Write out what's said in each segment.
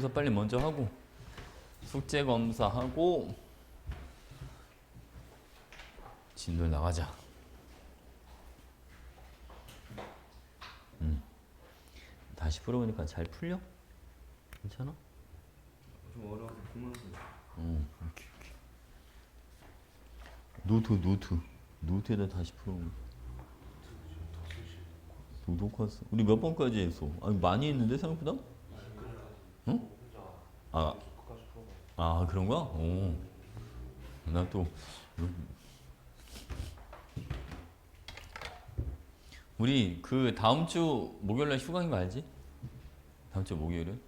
검사 빨리 먼저 하고 숙제 검사하고 진도 나가자. 다시 풀어보니까 잘 풀려? 괜찮아? 좀 어려워서 보면서. 오케이. 노트에다 다시 풀어보면. 녹화했어. 우리 몇 번까지 했어? 아니 많이 했는데 생각보다? 응? 그런 거야? 오. 나 또 우리 그 다음 주 목요일날 휴가인 거 알지? 다음 주 목요일은?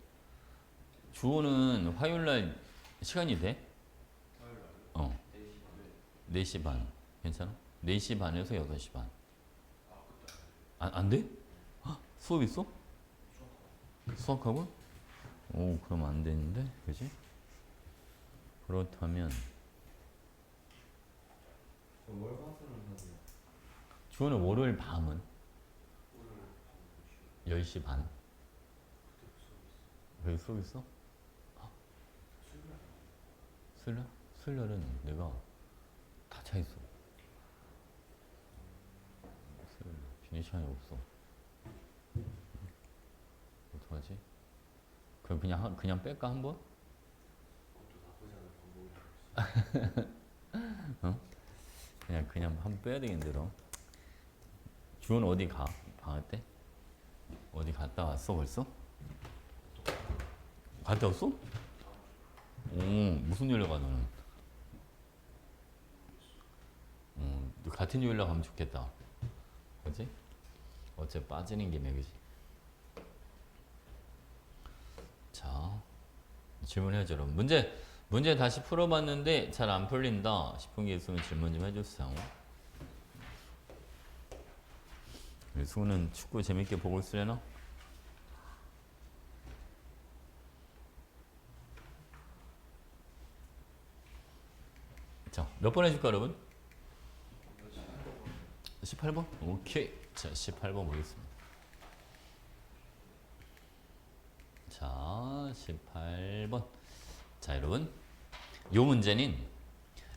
주호는 화요일날 시간이 돼? 어. 4시 반. 괜찮아? 4시 반에서 6시 반. 안 돼? 수업 있어? 수학학원? 오, 그럼 안 되는데? 그지? 그렇다면 월화수는 하세요. 주호는 월요일 밤은? 10시 반. 그게 수업 있어? 수요일? 수요일은 내가 다 차 있어. 수요일 비닐 시간이 없어. 어떡하지? 그럼 그냥 뺄까 한번? 그것도 나쁘지 않은 방법이라고 있어. 그냥 한번 빼야 되겠는데 그럼. 주호는 어디 가? 방학 때? 어디 갔다 왔어 벌써? 갔다 왔어? 오, 무슨 요일날 가 너는? 너 같은 요일날 가면 좋겠다. 그지? 어째 빠지는 김에 그지? 자, 질문해야죠 여러분. 문제 다시 풀어봤는데 잘 안 풀린다 싶은 게 있으면 질문 좀 해주세요. 수는 축구 재밌게 보고 있으려나? 자, 몇 번 해줄까 여러분? 18번? 오케이. 자, 18번 보겠습니다. 자, 18번. 자, 여러분. 요 문제는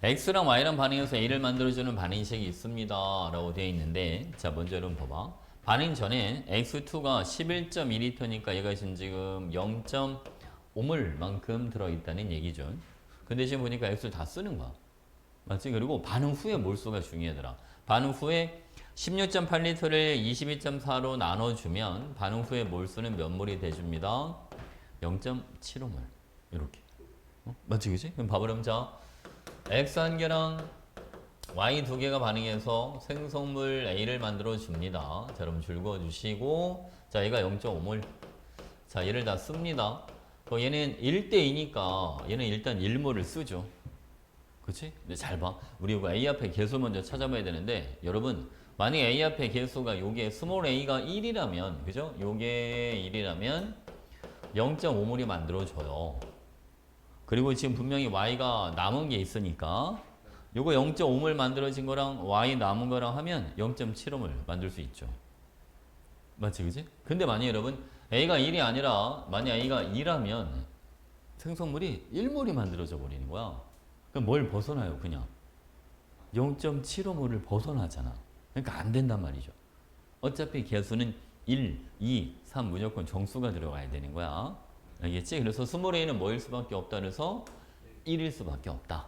X랑 Y랑 반응해서 A를 만들어주는 반응식이 있습니다. 라고 되어 있는데, 자, 먼저 여러분 봐봐. 반응 전에 X2가 11.2L니까 얘가 지금 0.5몰만큼 들어있다는 얘기죠. 근데 지금 보니까 X를 다 쓰는 거야. 맞지? 그리고 반응 후에 몰수가 중요하더라. 반응 후에 16.8L를 22.4로 나눠주면 반응 후에 몰수는 몇 몰이 돼줍니다? 0.75몰. 이렇게. 맞지? 그치? 그럼 봐보렴. 자, X 한 개랑 Y 두 개가 반응해서 생성물 A를 만들어 줍니다. 자, 여러분 줄 그어주시고, 자, 얘가 0.5몰. 자, 얘를 다 씁니다. 얘는 1대2니까 얘는 일단 1몰을 쓰죠. 그치? 근데 잘 봐. 우리 이거 A 앞에 개수 먼저 찾아봐야 되는데, 여러분, 만약에 A 앞에 개수가 요게 스몰 a가 1이라면, 그죠? 요게 1이라면 0.5몰이 만들어져요. 그리고 지금 분명히 Y가 남은 게 있으니까, 요거 0.5몰 만들어진 거랑 Y 남은 거랑 하면 0.75몰 만들 수 있죠. 맞지, 그지? 근데 만약 여러분, A가 1이 아니라, 만약 A가 2라면 생성물이 1몰이 만들어져 버리는 거야. 그럼 뭘 벗어나요, 그냥? 0.75몰을 벗어나잖아. 그러니까 안 된단 말이죠. 어차피 개수는 1, 2, 3 무조건 정수가 들어가야 되는 거야. 알겠지? 그래서 스몰 a는 뭐일 수밖에 없다. 그래서 1일 수밖에 없다.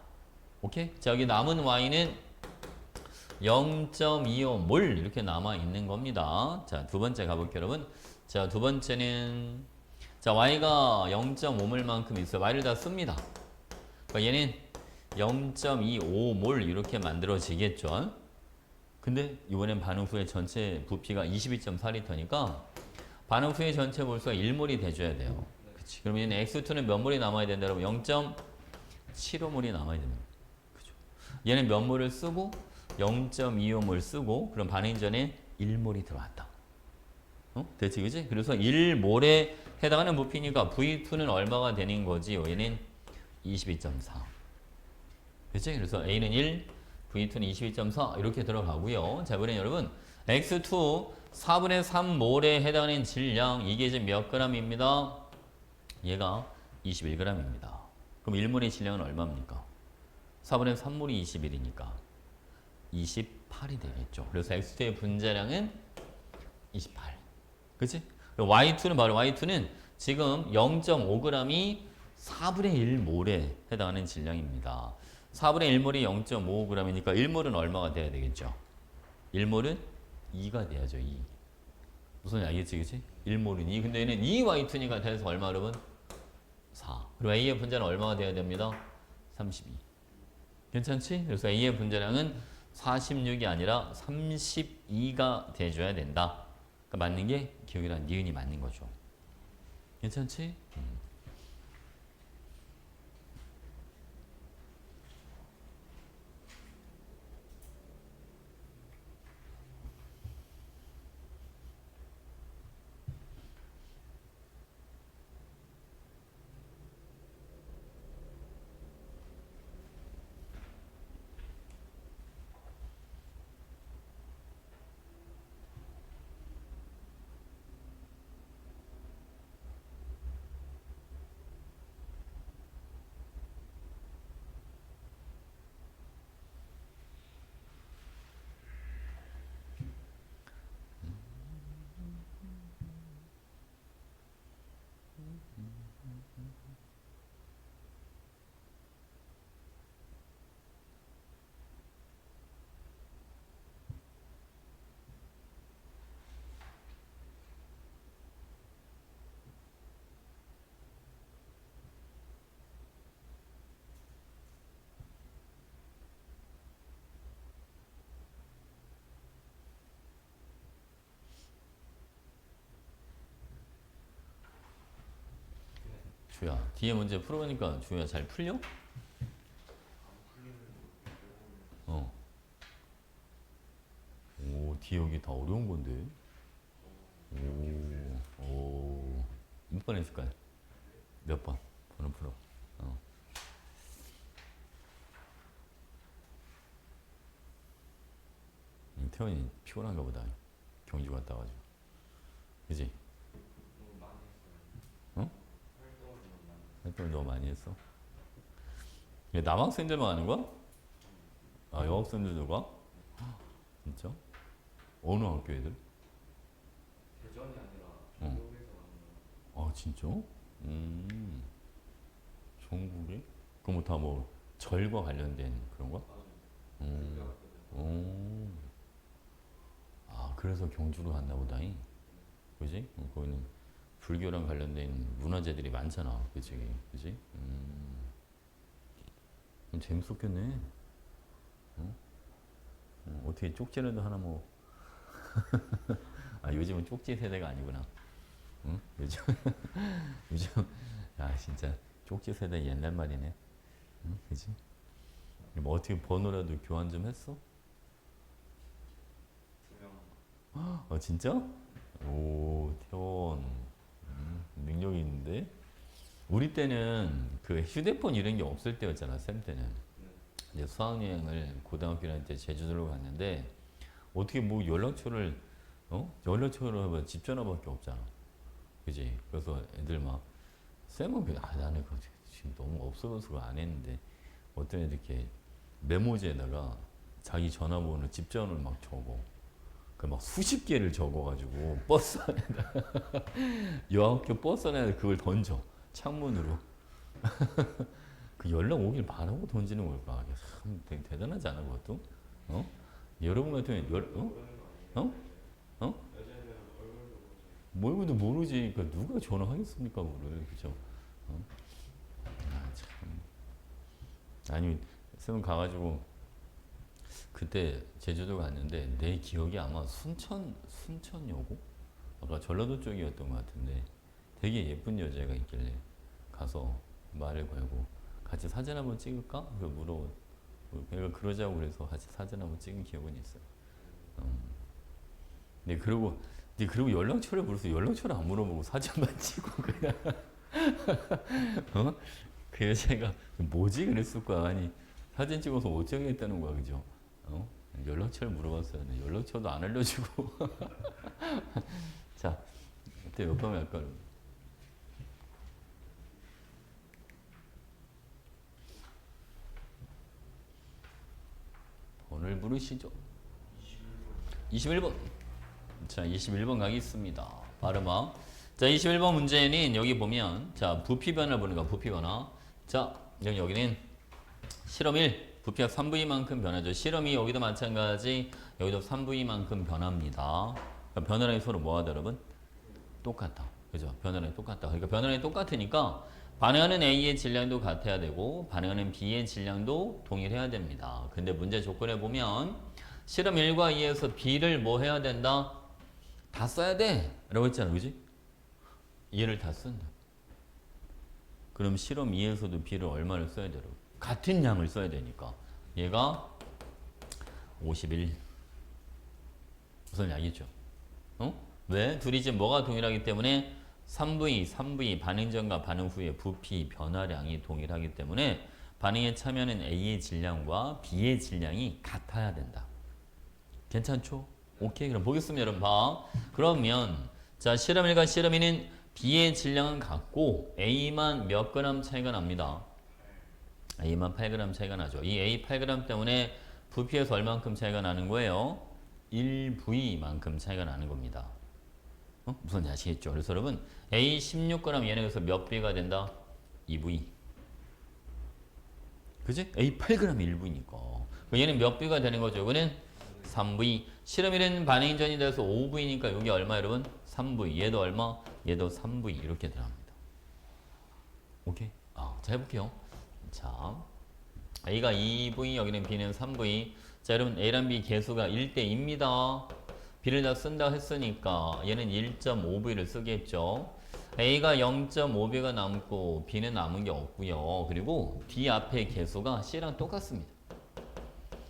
오케이? 자, 여기 남은 y는 0.25몰 이렇게 남아 있는 겁니다. 자, 두 번째 가볼게요, 여러분. 자, 두 번째는 자, y가 0.5몰만큼 있어요. y를 다 씁니다. 그러니까 얘는 0.25몰 이렇게 만들어지겠죠. 근데 이번엔 반응 후에 전체 부피가 22.4L니까 반응 후에 전체 몰수가 1몰이 돼줘야 돼요. 그치? 그러면 얘는 X2는 몇 몰이 남아야 된다? 여러분 0.75몰이 남아야 됩니다. 그죠? 얘는 몇 몰을 쓰고 0.25몰 쓰고 그럼 반응 전에 1몰이 들어왔다. 됐지, 그지? 그래서 1몰에 해당하는 부피니까 V2는 얼마가 되는 거지? 얘는 22.4. 그치? 그래서 A는 1, V2는 22.4 이렇게 들어가고요. 자, 이번엔 여러분 X2 4분의 3몰에 해당하는 질량 이게 지금 몇 g입니다? 얘가 21g입니다. 그럼 1몰의 질량은 얼마입니까? 4분의 3몰이 21이니까 28이 되겠죠. 그래서 X2의 분자량은 28. 그치? Y2는 바로 Y2는 지금 0.5g이 4분의 1몰에 해당하는 질량입니다. 4분의 1몰이 0.55g이니까 1몰은 얼마가 돼야 되겠죠? 1몰은 2가 돼야죠. 2. 무슨 소리 알겠지? 그치? 1몰은 2. 근데 얘는 2Y2니까 돼서 얼마 여러분? 4. 그리고 A의 분자는 얼마가 돼야 됩니다? 32. 괜찮지? 그래서 A의 분자량은 46이 아니라 32가 돼줘야 된다. 그러니까 맞는 게 기억이란 니은이 맞는 거죠. 괜찮지? 주야, 뒤에 문제 풀어보니까 주야 잘 풀려? 어. 오, 뒤에 여기 다 어려운 건데. 몇 번 했을까요? 몇 번? 번호 풀어. 어. 태원이 피곤한가 보다. 경주 갔다 와가지고. 그지? 너무 많이 했어요. 어? 활동을 너무 많이 했어요. 활동을 너무 많이 했어. 얘 남학생들만 하는 거야? 아, 여학생들도 가? 진짜? 어느 학교 애들? 대전이 아니라 어. 전국에서 하는 아, 진짜? 전국에? 그럼 다 뭐 절과 관련된 그런 거야? 음. 아, 그래서 경주로 갔나 보다잉. 그지? 거기는 불교랑 관련된 문화재들이 많잖아. 그치? 그지? 재밌었겠네. 어? 어떻게 쪽지라도 하나 뭐. 아, 요즘은 쪽지 세대가 아니구나. 응? 요즘, 요즘, 야, 진짜 쪽지 세대 옛날 말이네. 응? 그지? 뭐 어떻게 번호라도 교환 좀 했어? 2명. 아, 진짜? 오, 태원. 능력이 있는데? 우리 때는 그 휴대폰 이런 게 없을 때였잖아, 쌤 때는. 이제 수학여행을 고등학교 다닐 때 제주도로 갔는데, 어떻게 뭐 연락처를, 연락처를 하면 집 전화밖에 없잖아. 그지? 그래서 애들 막, 쌤은 그냥, 아, 나는 그거 지금 너무 없어져서 그거 안 했는데, 어떤 애들 이렇게 메모지에다가 자기 전화번호, 집 전화를 막 적어. 그 막 수십 개를 적어가지고 버스 안에다 여학교 버스 안에다 그걸 던져 창문으로. 그 연락 오길 바라고 던지는 걸까? 이게 참 되게 대단하지 않아 그것도? 어? 여러분 같으면 어? 어? 여자애들은 얼굴도 보죠. 뭘도 모르지. 그 누가 전화하겠습니까 그걸, 그죠? 어? 아, 참. 아니 쌤은 가가지고 그때 제주도 갔는데 내 기억이 아마 순천여고? 아까 전라도 쪽이었던 것 같은데 되게 예쁜 여자가 있길래 가서 말을 걸고 같이 사진 한번 찍을까? 그 내가 그러자고 그래서 같이 사진 한번 찍은 기억은 있어요. 근데 그리고 연락처를 물어서 연락처를 안 물어보고 사진만 찍고 그냥 어? 그 여자가 뭐지 그랬을 거야. 아니 사진 찍어서 어쩌겠다는 거야, 그죠? 어? 연락처를 물어봤어야 돼. 연락처도 안 알려주고. 자, 그때 몇 번 할까? 부르시죠? 21번. 자, 21번 가겠습니다. 발음아. 자, 21번 문제는 여기 보면 자, 부피 변화를 보는 거야. 부피 변화. 자, 여기는 실험 1. 부피가 3V만큼 변하죠. 실험 2 여기도 마찬가지. 여기도 3V만큼 변합니다. 그러니까 변화량이 서로 뭐하다 여러분? 똑같다. 그죠? 변화량이 똑같다. 그러니까 변화량이 똑같으니까 반응하는 A의 질량도 같아야 되고 반응하는 B의 질량도 동일해야 됩니다. 근데 문제 조건에 보면 실험 1과 2에서 B를 뭐 해야 된다? 다 써야 돼. 라고 했잖아. 그지? 얘를 다 쓴다. 그럼 실험 2에서도 B를 얼마를 써야 되라고? 같은 양을 써야 되니까. 얘가 51. 무슨 양이죠? 어? 왜? 둘이 지금 뭐가 동일하기 때문에 3V 반응 전과 반응 후의 부피 변화량이 동일하기 때문에 반응에 참여하는 A의 질량과 B의 질량이 같아야 된다. 괜찮죠? 오케이. 그럼 보겠습니다. 여러분 봐. 그러면 자 실험 1과 실험 2는 B의 질량은 같고 A만 몇 그램 차이가 납니다. A만 8g 차이가 나죠. 이 A 8g 때문에 부피에서 얼만큼 차이가 나는 거예요? 1V만큼 차이가 나는 겁니다. 무슨 아시겠죠? 그래서 여러분 A 16g 얘는 그래서 몇 V가 된다? 2V. 그지? A 8g 1V니까. 얘는 몇 V가 되는 거죠? 이거는 3V. 실험 1은 반응이 전이 돼서 5V니까 여기 얼마 여러분? 3V. 얘도 얼마? 얘도 3V. 이렇게 들어갑니다. 오케이? 자 해볼게요. 자 A가 2V 여기는 B는 3V. 자 여러분 A랑 B 개수가 1대2입니다. B를 다 쓴다 했으니까 얘는 1.5V를 쓰겠죠. A가 0.5V가 남고 B는 남은 게 없고요. 그리고 D 앞에 개수가 C랑 똑같습니다.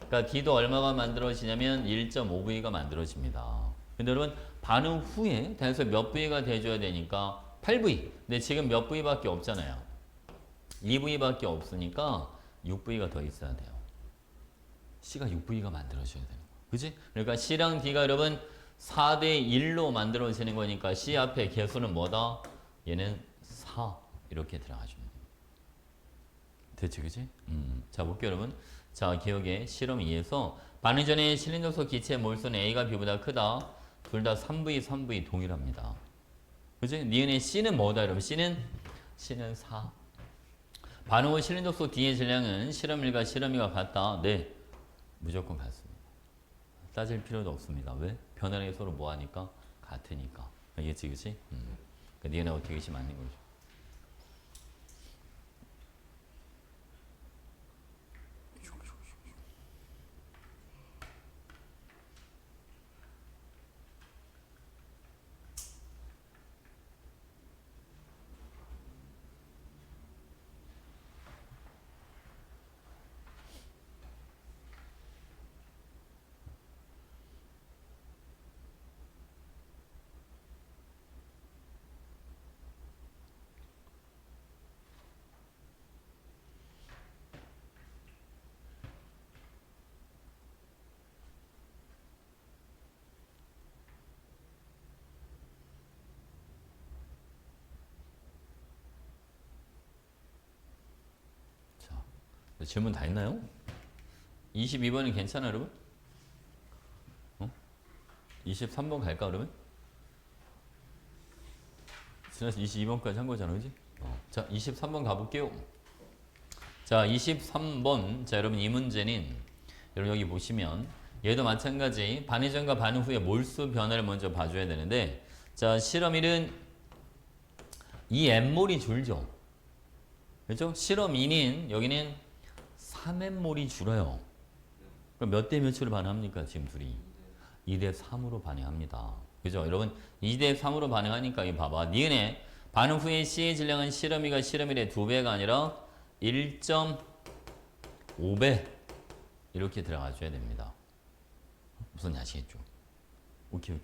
그러니까 D도 얼마가 만들어지냐면 1.5V가 만들어집니다. 근데 여러분 반응 후에 단에서 몇 V가 돼줘야 되니까 8V. 근데 지금 몇 V밖에 없잖아요. 2V밖에 없으니까 6V가 더 있어야 돼요. C가 6V가 만들어져야 되는 거예요. 그지? 그러니까 C랑 D가 여러분 4대1로 만들어지는 거니까 C 앞에 개수는 뭐다? 얘는 4 이렇게 들어가주는 거예요. 됐지 그지? 자 볼게요 여러분. 자 기억에 실험 2에서 반응 전에 실린더속 기체의 몰수는 A가 B보다 크다. 둘 다 3V 동일합니다. 그지? 니은의 C는 뭐다 여러분? C는 4. 반응 후 실린더속 D의 질량은 실험 1과 실험 2가 같다. 네. 무조건 같습니다. 따질 필요도 없습니다. 왜? 변화량이 서로 뭐하니까? 같으니까. 알겠지, 그치? 그러니까 니은하고 디귿이 맞는 거죠. 질문 다 했나요? 22번이 괜찮아 여러분? 23번 갈까 그러면? 지난주 22번까지 한 거잖아 그지? 자 23번 가볼게요. 자 23번 자 여러분 이 문제는 여러분 여기 보시면 얘도 마찬가지 반응 전과 반응 후에 몰수 변화를 먼저 봐줘야 되는데 자 실험 1은 이 M몰이 줄죠. 그렇죠? 실험 2는 여기는 3M몰이 줄어요. 그럼 몇 대 몇으로 반응합니까? 지금 둘이 2대 3으로 반응합니다. 그죠? 여러분 2대 3으로 반응하니까 이 봐봐. 니은의 반응 후에 C의 질량은 실험 2가 실험 1의 2배가 아니라 1.5배 이렇게 들어가줘야 됩니다. 무슨 아시겠죠? 오케이.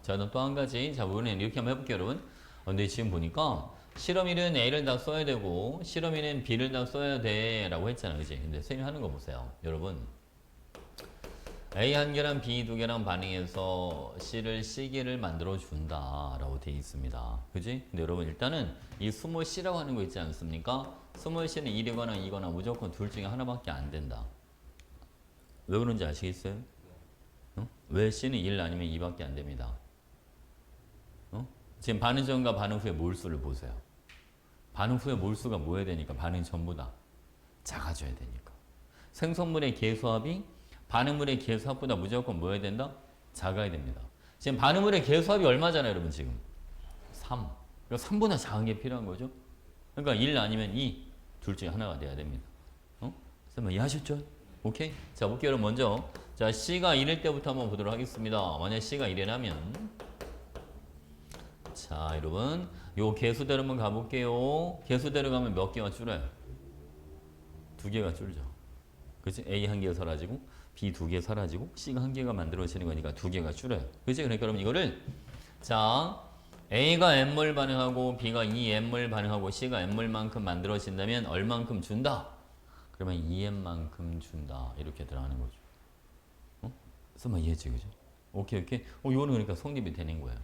자 그럼 또 한 가지. 자 우리는 이렇게 한번 해볼게요 여러분. 근데 지금 보니까 실험 1은 A를 다 써야 되고 실험 2는 B를 다 써야 돼 라고 했잖아요. 그치? 근데 선생님이 하는 거 보세요. 여러분 A 한 개랑 B 두 개랑 반응해서 C를 C개를 만들어 준다 라고 되어 있습니다. 그지? 근데 여러분 일단은 이 스몰 C라고 하는 거 있지 않습니까? 스몰 C는 1이거나 2거나 무조건 둘 중에 하나밖에 안 된다. 왜 그런지 아시겠어요? 왜 C는 1 아니면 2밖에 안 됩니다. 지금 반응 전과 반응 후의 몰수를 보세요. 반응 후의 몰수가 뭐여야 되니까? 반응 전부 다 작아져야 되니까. 생성물의 계수합이 반응물의 계수합보다 무조건 뭐여야 된다? 작아야 됩니다. 지금 반응물의 계수합이 얼마잖아요, 여러분 지금? 3. 그러니까 3보다 작은 게 필요한 거죠. 그러니까 1 아니면 2. 둘 중에 하나가 돼야 됩니다. 쌤 이해하셨죠? 오케이? 자, 볼게요. 여러분 먼저. 자, C가 1일 때부터 한번 보도록 하겠습니다. 만약 C가 1이라면 자, 여러분 요 개수대로 한번 가볼게요. 개수대로 가면 몇 개가 줄어요? 2개가 줄죠. 그치? A 1개 사라지고 B 2개 사라지고 C가 1개가 만들어지는 거니까 2개가 줄어요. 그치? 그러니까 여러분 이거를 자 A가 N몰 반응하고 B가 2N몰 반응하고 C가 N몰만큼 만들어진다면 얼만큼 준다? 그러면 2N만큼 준다. 이렇게 들어가는 거죠. 설마 이해했지? 그지? 오케이 오케이. 이거는 그러니까 성립이 되는 거예요.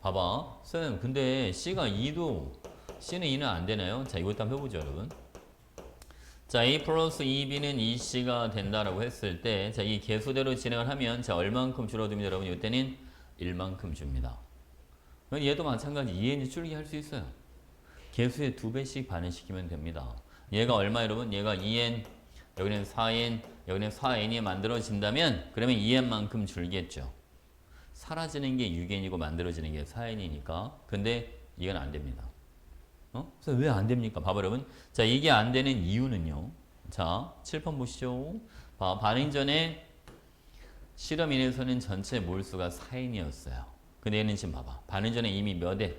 봐봐. 쌤 근데 C가 2도 C는 2는 안 되나요? 자 이것도 한번 해보죠 여러분. 자 A 플러스 2B는 2C가 된다라고 했을 때 자 이 개수대로 진행을 하면 자 얼만큼 줄어듭니다 여러분. 이때는 1만큼 줍니다. 얘도 마찬가지 2n이 줄게 할 수 있어요. 개수의 2배씩 반응시키면 됩니다. 얘가 얼마 여러분? 얘가 2n, 여기는 4n, 여기는 4n이 만들어진다면 그러면 2n만큼 줄겠죠. 사라지는 게 6n이고 만들어지는 게 4n이니까. 근데 이건 안 됩니다. 그래서 왜 안 됩니까? 봐봐 여러분. 자 이게 안 되는 이유는요. 자 7번 보시죠. 반응 전에 실험 1에서는 전체 몰수가 4n이었어요. 근데 얘는 지금 봐봐. 반응 전에 이미 몇 엔?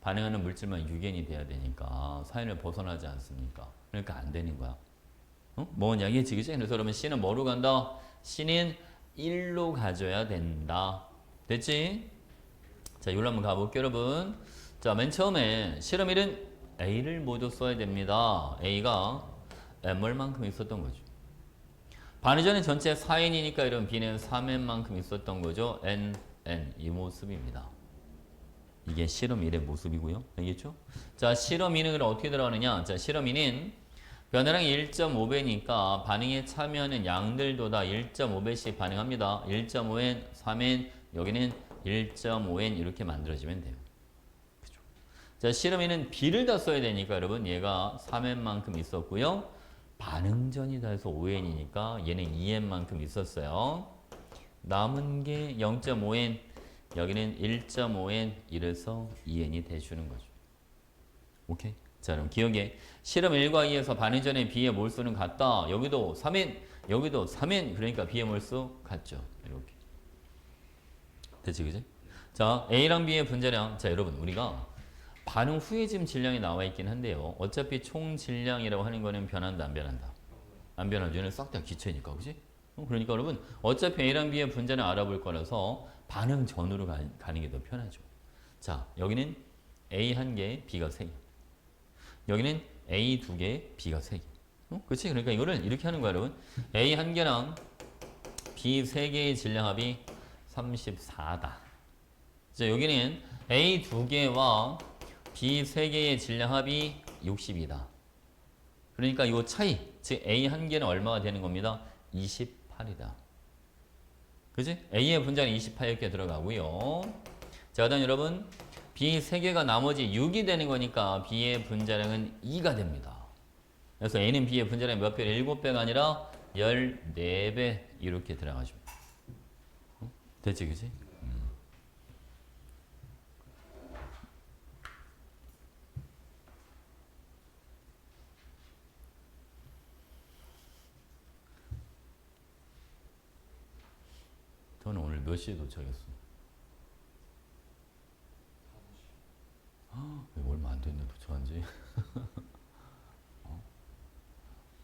반응하는 물질만 6n이 돼야 되니까 4n을 벗어나지 않습니까? 그러니까 안 되는 거야. 뭔 이야기지? 그치? 그래서 그러면 C는 뭐로 간다? C는 1로 가져야 된다. 됐지? 자, 이걸로 한번 가볼게요, 여러분. 자, 맨 처음에 실험 1은 A를 모두 써야 됩니다. A가 M몰만큼 있었던 거죠. 반응 전에 전체 4n이니까 이런 B는 3n만큼 있었던 거죠. N 이 모습입니다. 이게 실험 1의 모습이고요. 알겠죠? 자, 실험 2는 어떻게 들어가느냐? 자, 실험 2는 변화량 1.5배니까 반응에 참여하는 양들도 다 1.5배씩 반응합니다. 1.5n, 3n, 여기는 1.5n 이렇게 만들어지면 돼요. 그죠? 자, 실험 2는 B를 다 써야 되니까 여러분 얘가 3n만큼 있었고요. 반응 전이 다 해서 5n이니까 얘는 2n만큼 있었어요. 남은 게 0.5n, 여기는 1.5n, 이래서 2n이 돼주는 거죠. 오케이? 자, 그럼 기억에 실험 1과 2에서 반응 전에 B의 몰수는 같다. 여기도 3n, 여기도 3n, 그러니까 B의 몰수 같죠. 이렇게. 됐지, 그지? 자, A랑 B의 분자량. 자, 여러분, 우리가 반응 후에 지금 질량이 나와 있긴 한데요. 어차피 총 질량이라고 하는 거는 변한다, 안 변한다? 안 변하죠. 얘는 싹 다 기체니까, 그지? 그러니까 여러분 어차피 A랑 B의 분자는 알아볼 거라서 반응 전으로 가는 게 더 편하죠. 자 여기는 A 1개, B가 3개. 여기는 A 2개, B가 3개. 그렇지? 그러니까 이거를 이렇게 하는 거야 여러분. A 1개랑 B 3개의 질량합이 34다. 자 여기는 A 2개와 B 3개의 질량합이 60이다. 그러니까 이 차이, 즉 A 1개는 얼마가 되는 겁니다? 28이다. 그지? A의 분자는 28이렇게 들어가고요. 자, 그다음 여러분 B 3개가 나머지 6이 되는 거니까 B의 분자량은 2가 됩니다. 그래서 A는 B의 분자량이 몇 배? 7배가 아니라 14배 이렇게 들어가죠. 됐지, 그지? 저는 오늘 몇 시에 도착했어? 얼마 안 됐네 도착한 지.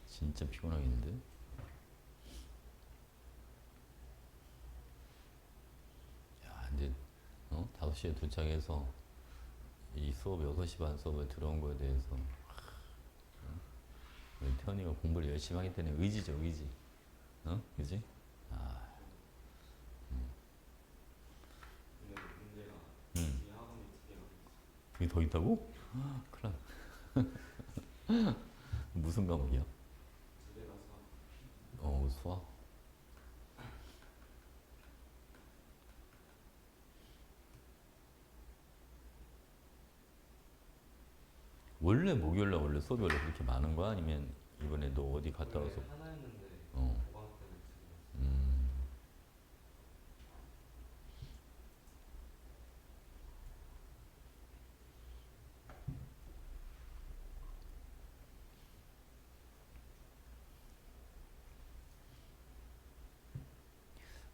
진짜 피곤하겠는데? 야, 이제 5시에 도착해서 이 수업 6시 반 수업에 들어온 거에 대해서 태연이가 공부를 열심히 하기 때문에 의지죠, 의지. 그지? 근데 문제가 음. 이 학원이 2개가 그게 더 있다고? 큰일 났 무슨 과목이야? 2개라서 수학? 원래 목요일날 원래 수업이 원래 그렇게 많은 거야? 아니면 이번에 너 어디 갔다 와서? 원래 하나였는데 어. 고등학교 때는 두 개였어요. 음.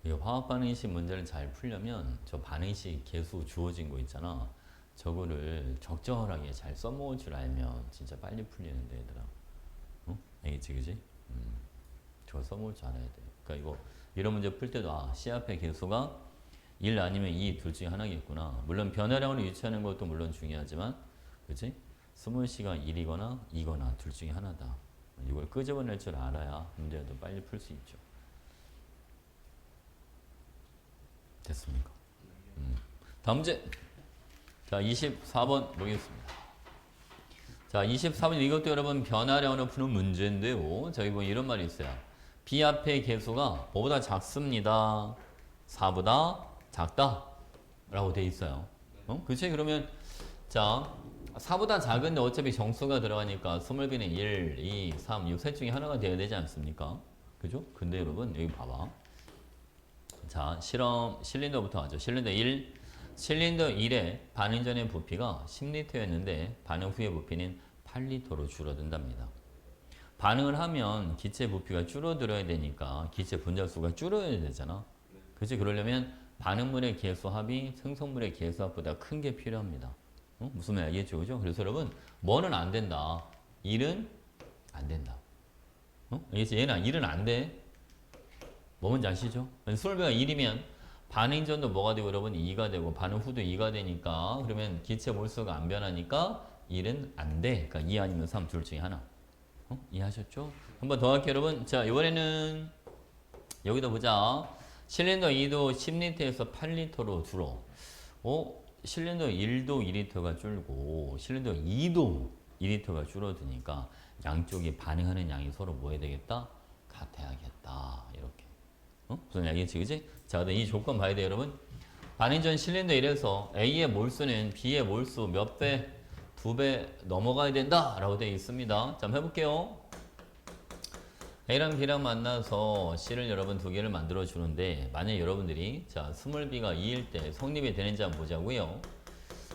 이 화학 반응식 문제를 잘 풀려면 저 반응식 계수 주어진 거 있잖아. 저거를 적절하게 잘 써먹을 줄 알면 진짜 빨리 풀리는데 얘들아. 응? 알겠지, 그지? 저거 써먹을 줄 알아야 돼. 그러니까 이거 이런 문제 풀 때도 C 앞에 계수가 1 아니면 2 둘 중에 하나겠구나. 물론 변화량으로 유추하는 것도 물론 중요하지만, 그지? 스몰 C가 1이거나 2거나 둘 중에 하나다. 이걸 끄집어낼 줄 알아야 문제도 빨리 풀 수 있죠. 됐습니까? 다음 문제. 자, 24번 보겠습니다. 자, 24번 이것도 여러분 변화량으로 푸는 문제인데요. 저기 보면 이런 말이 있어요. B 앞의 개수가 뭐보다 작습니다. 4보다 작다. 라고 돼 있어요. 그치? 그러면 자, 4보다 작은데 어차피 정수가 들어가니까 스몰 b는 1, 2, 3, 이 셋 중에 하나가 돼야 되지 않습니까? 그죠? 근데 여러분 여기 봐봐. 자, 실험 실린더부터 하죠. 실린더 1. 실린더 1의 반응 전의 부피가 10L였는데 반응 후의 부피는 8L로 줄어든답니다. 반응을 하면 기체 부피가 줄어들어야 되니까 기체 분자수가 줄어야 되잖아. 그치? 그러려면 반응물의 개수합이 생성물의 개수합보다 큰 게 필요합니다. 무슨 말 알겠죠? 그죠? 그래서 여러분 뭐는 안 된다. 1은 안 된다. 알겠지? 얘는 1은 안 돼. 뭐 뭔지 아시죠? 스몰배가 1이면 반응 전도 뭐가 되고 여러분 2가 되고 반응 후도 2가 되니까 그러면 기체 몰수가 안 변하니까 1은 안 돼. 그러니까 2 아니면 3 둘 중에 하나. 이해하셨죠? 한번 더 할게요 여러분. 자, 이번에는 여기다 보자. 실린더 2도 10L에서 8L로 줄어. 실린더 1도 2L가 줄고 실린더 2도 2L가 줄어드니까 양쪽이 반응하는 양이 서로 뭐 해야 되겠다? 같아야겠다. 이렇게. 무슨 얘기지, 그지? 자, 이 조건 봐야 돼요, 여러분. 반응 전 실린더 1에서 A의 몰수는 B의 몰수 몇 배? 2배 넘어가야 된다. 라고 되어 있습니다. 자, 한번 해볼게요. A랑 B랑 만나서 C를 여러분 두 개를 만들어 주는데, 만약 여러분들이, 자, 스몰 b가 2일 때 성립이 되는지 한번 보자고요.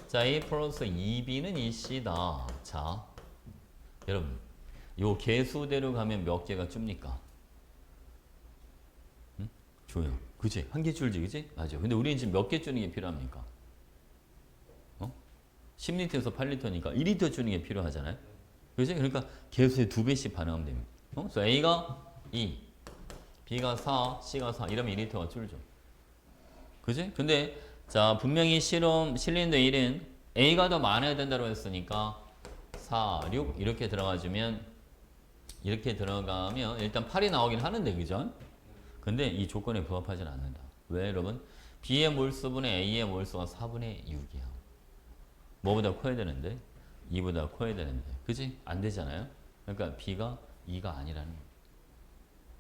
자, A 플러스 2B는 이 C다. 자, 여러분, 요 개수대로 가면 몇 개가 줍니까? 줘요. 그치? 한 개 줄지, 그치? 맞아. 근데 우리는 지금 몇 개 주는 게 필요합니까? 10L에서 8L니까 1L 주는 게 필요하잖아요? 그치? 그러니까 개수의 2배씩 반응하면 됩니다. 그래서 A가 2, B가 4, C가 4, 이러면 1L가 줄죠. 그치? 근데, 자, 분명히 실린더 1은 A가 더 많아야 된다고 했으니까 4, 6, 이렇게 들어가면 일단 8이 나오긴 하는데, 그죠? 근데 이 조건에 부합하지는 않는다. 왜 여러분? B의 몰수분의 A의 몰수가 4분의 6이야. 뭐보다 커야 되는데? 2보다 커야 되는데. 그지? 안 되잖아요? 그러니까 B가 2가 아니라는 거야.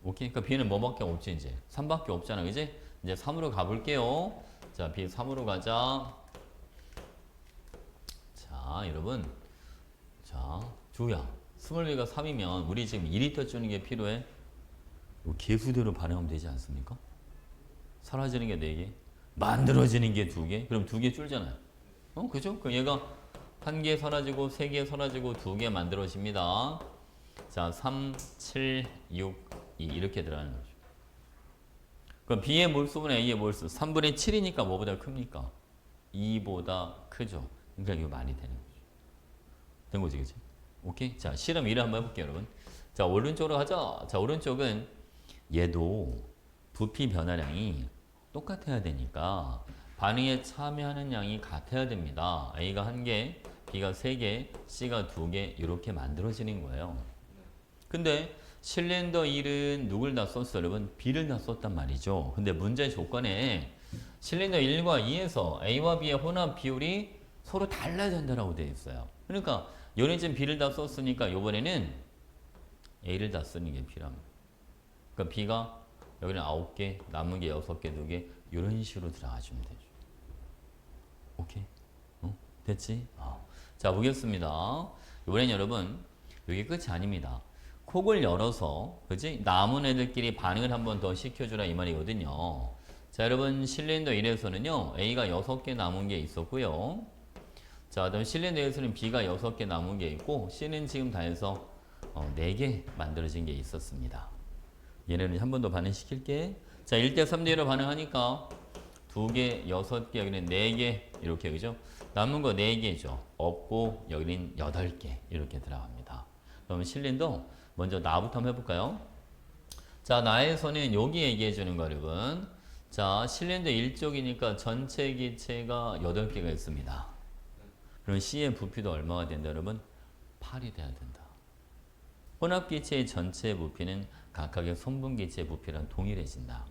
오케이? 그러니까 B는 뭐밖에 없지 이제? 3밖에 없잖아. 그지? 이제 3으로 가볼게요. 자, B 3으로 가자. 자, 여러분. 자, 조야. 스몰 b가 3이면 우리 지금 2L 주는 게 필요해? 개수대로 반응하면 되지 않습니까? 사라지는 게 4개, 만들어지는 게 2개, 그럼 2개 줄잖아요. 그죠? 그럼 얘가 1개 사라지고 3개 사라지고 2개 만들어집니다. 자, 3, 7, 6, 2 이렇게 들어가는 거죠. 그럼 B의 몰수분의 A의 몰수 3분의 7이니까 뭐보다 큽니까? 2보다 크죠. 그러니까 이거 많이 되는 거죠. 된 거지, 그치? 오케이? 자, 실험 1을 한번 해볼게요, 여러분. 자, 오른쪽으로 가자. 자, 오른쪽은 얘도 부피 변화량이 똑같아야 되니까 반응에 참여하는 양이 같아야 됩니다. A가 1개, B가 3개, C가 2개 이렇게 만들어지는 거예요. 근데 실린더 1은 누굴 다 썼어요, 여러분? B를 다 썼단 말이죠. 근데 문제 조건에 실린더 1과 2에서 A와 B의 혼합 비율이 서로 달라야 된다고 되어 있어요. 그러니까 얘는 지금 B를 다 썼으니까 이번에는 A를 다 쓰는 게 필요합니다. 그러니까 B가 여기는 9개, 남은 게 6개, 2개 이런 식으로 들어가주면 되죠. 오케이? 됐지? 자, 보겠습니다. 이번엔 여러분 여기 끝이 아닙니다. 콕을 열어서 그지 남은 애들끼리 반응을 한 번 더 시켜주라 이 말이거든요. 자 여러분 실린더 1에서는요 A가 6개 남은 게 있었고요. 자 그다음 실린더 2에서는 B가 6개 남은 게 있고 C는 지금 다 해서 4개 만들어진 게 있었습니다. 얘네는 한 번 더 반응시킬게. 자 1대 3대1로 반응하니까 2개, 6개, 여기는 4개 이렇게 그죠? 남은 거 4개죠. 없고 여기는 8개 이렇게 들어갑니다. 그러면 실린더 먼저 나부터 한번 해볼까요? 자 나에서는 여기 얘기해 주는 거 여러분. 자 실린더 1쪽이니까 전체 기체가 8개가 있습니다. 그럼 C의 부피도 얼마가 된다 여러분? 8이 돼야 된다. 혼합기체의 전체 부피는 각각의 손분기체의 부피랑 동일해진다.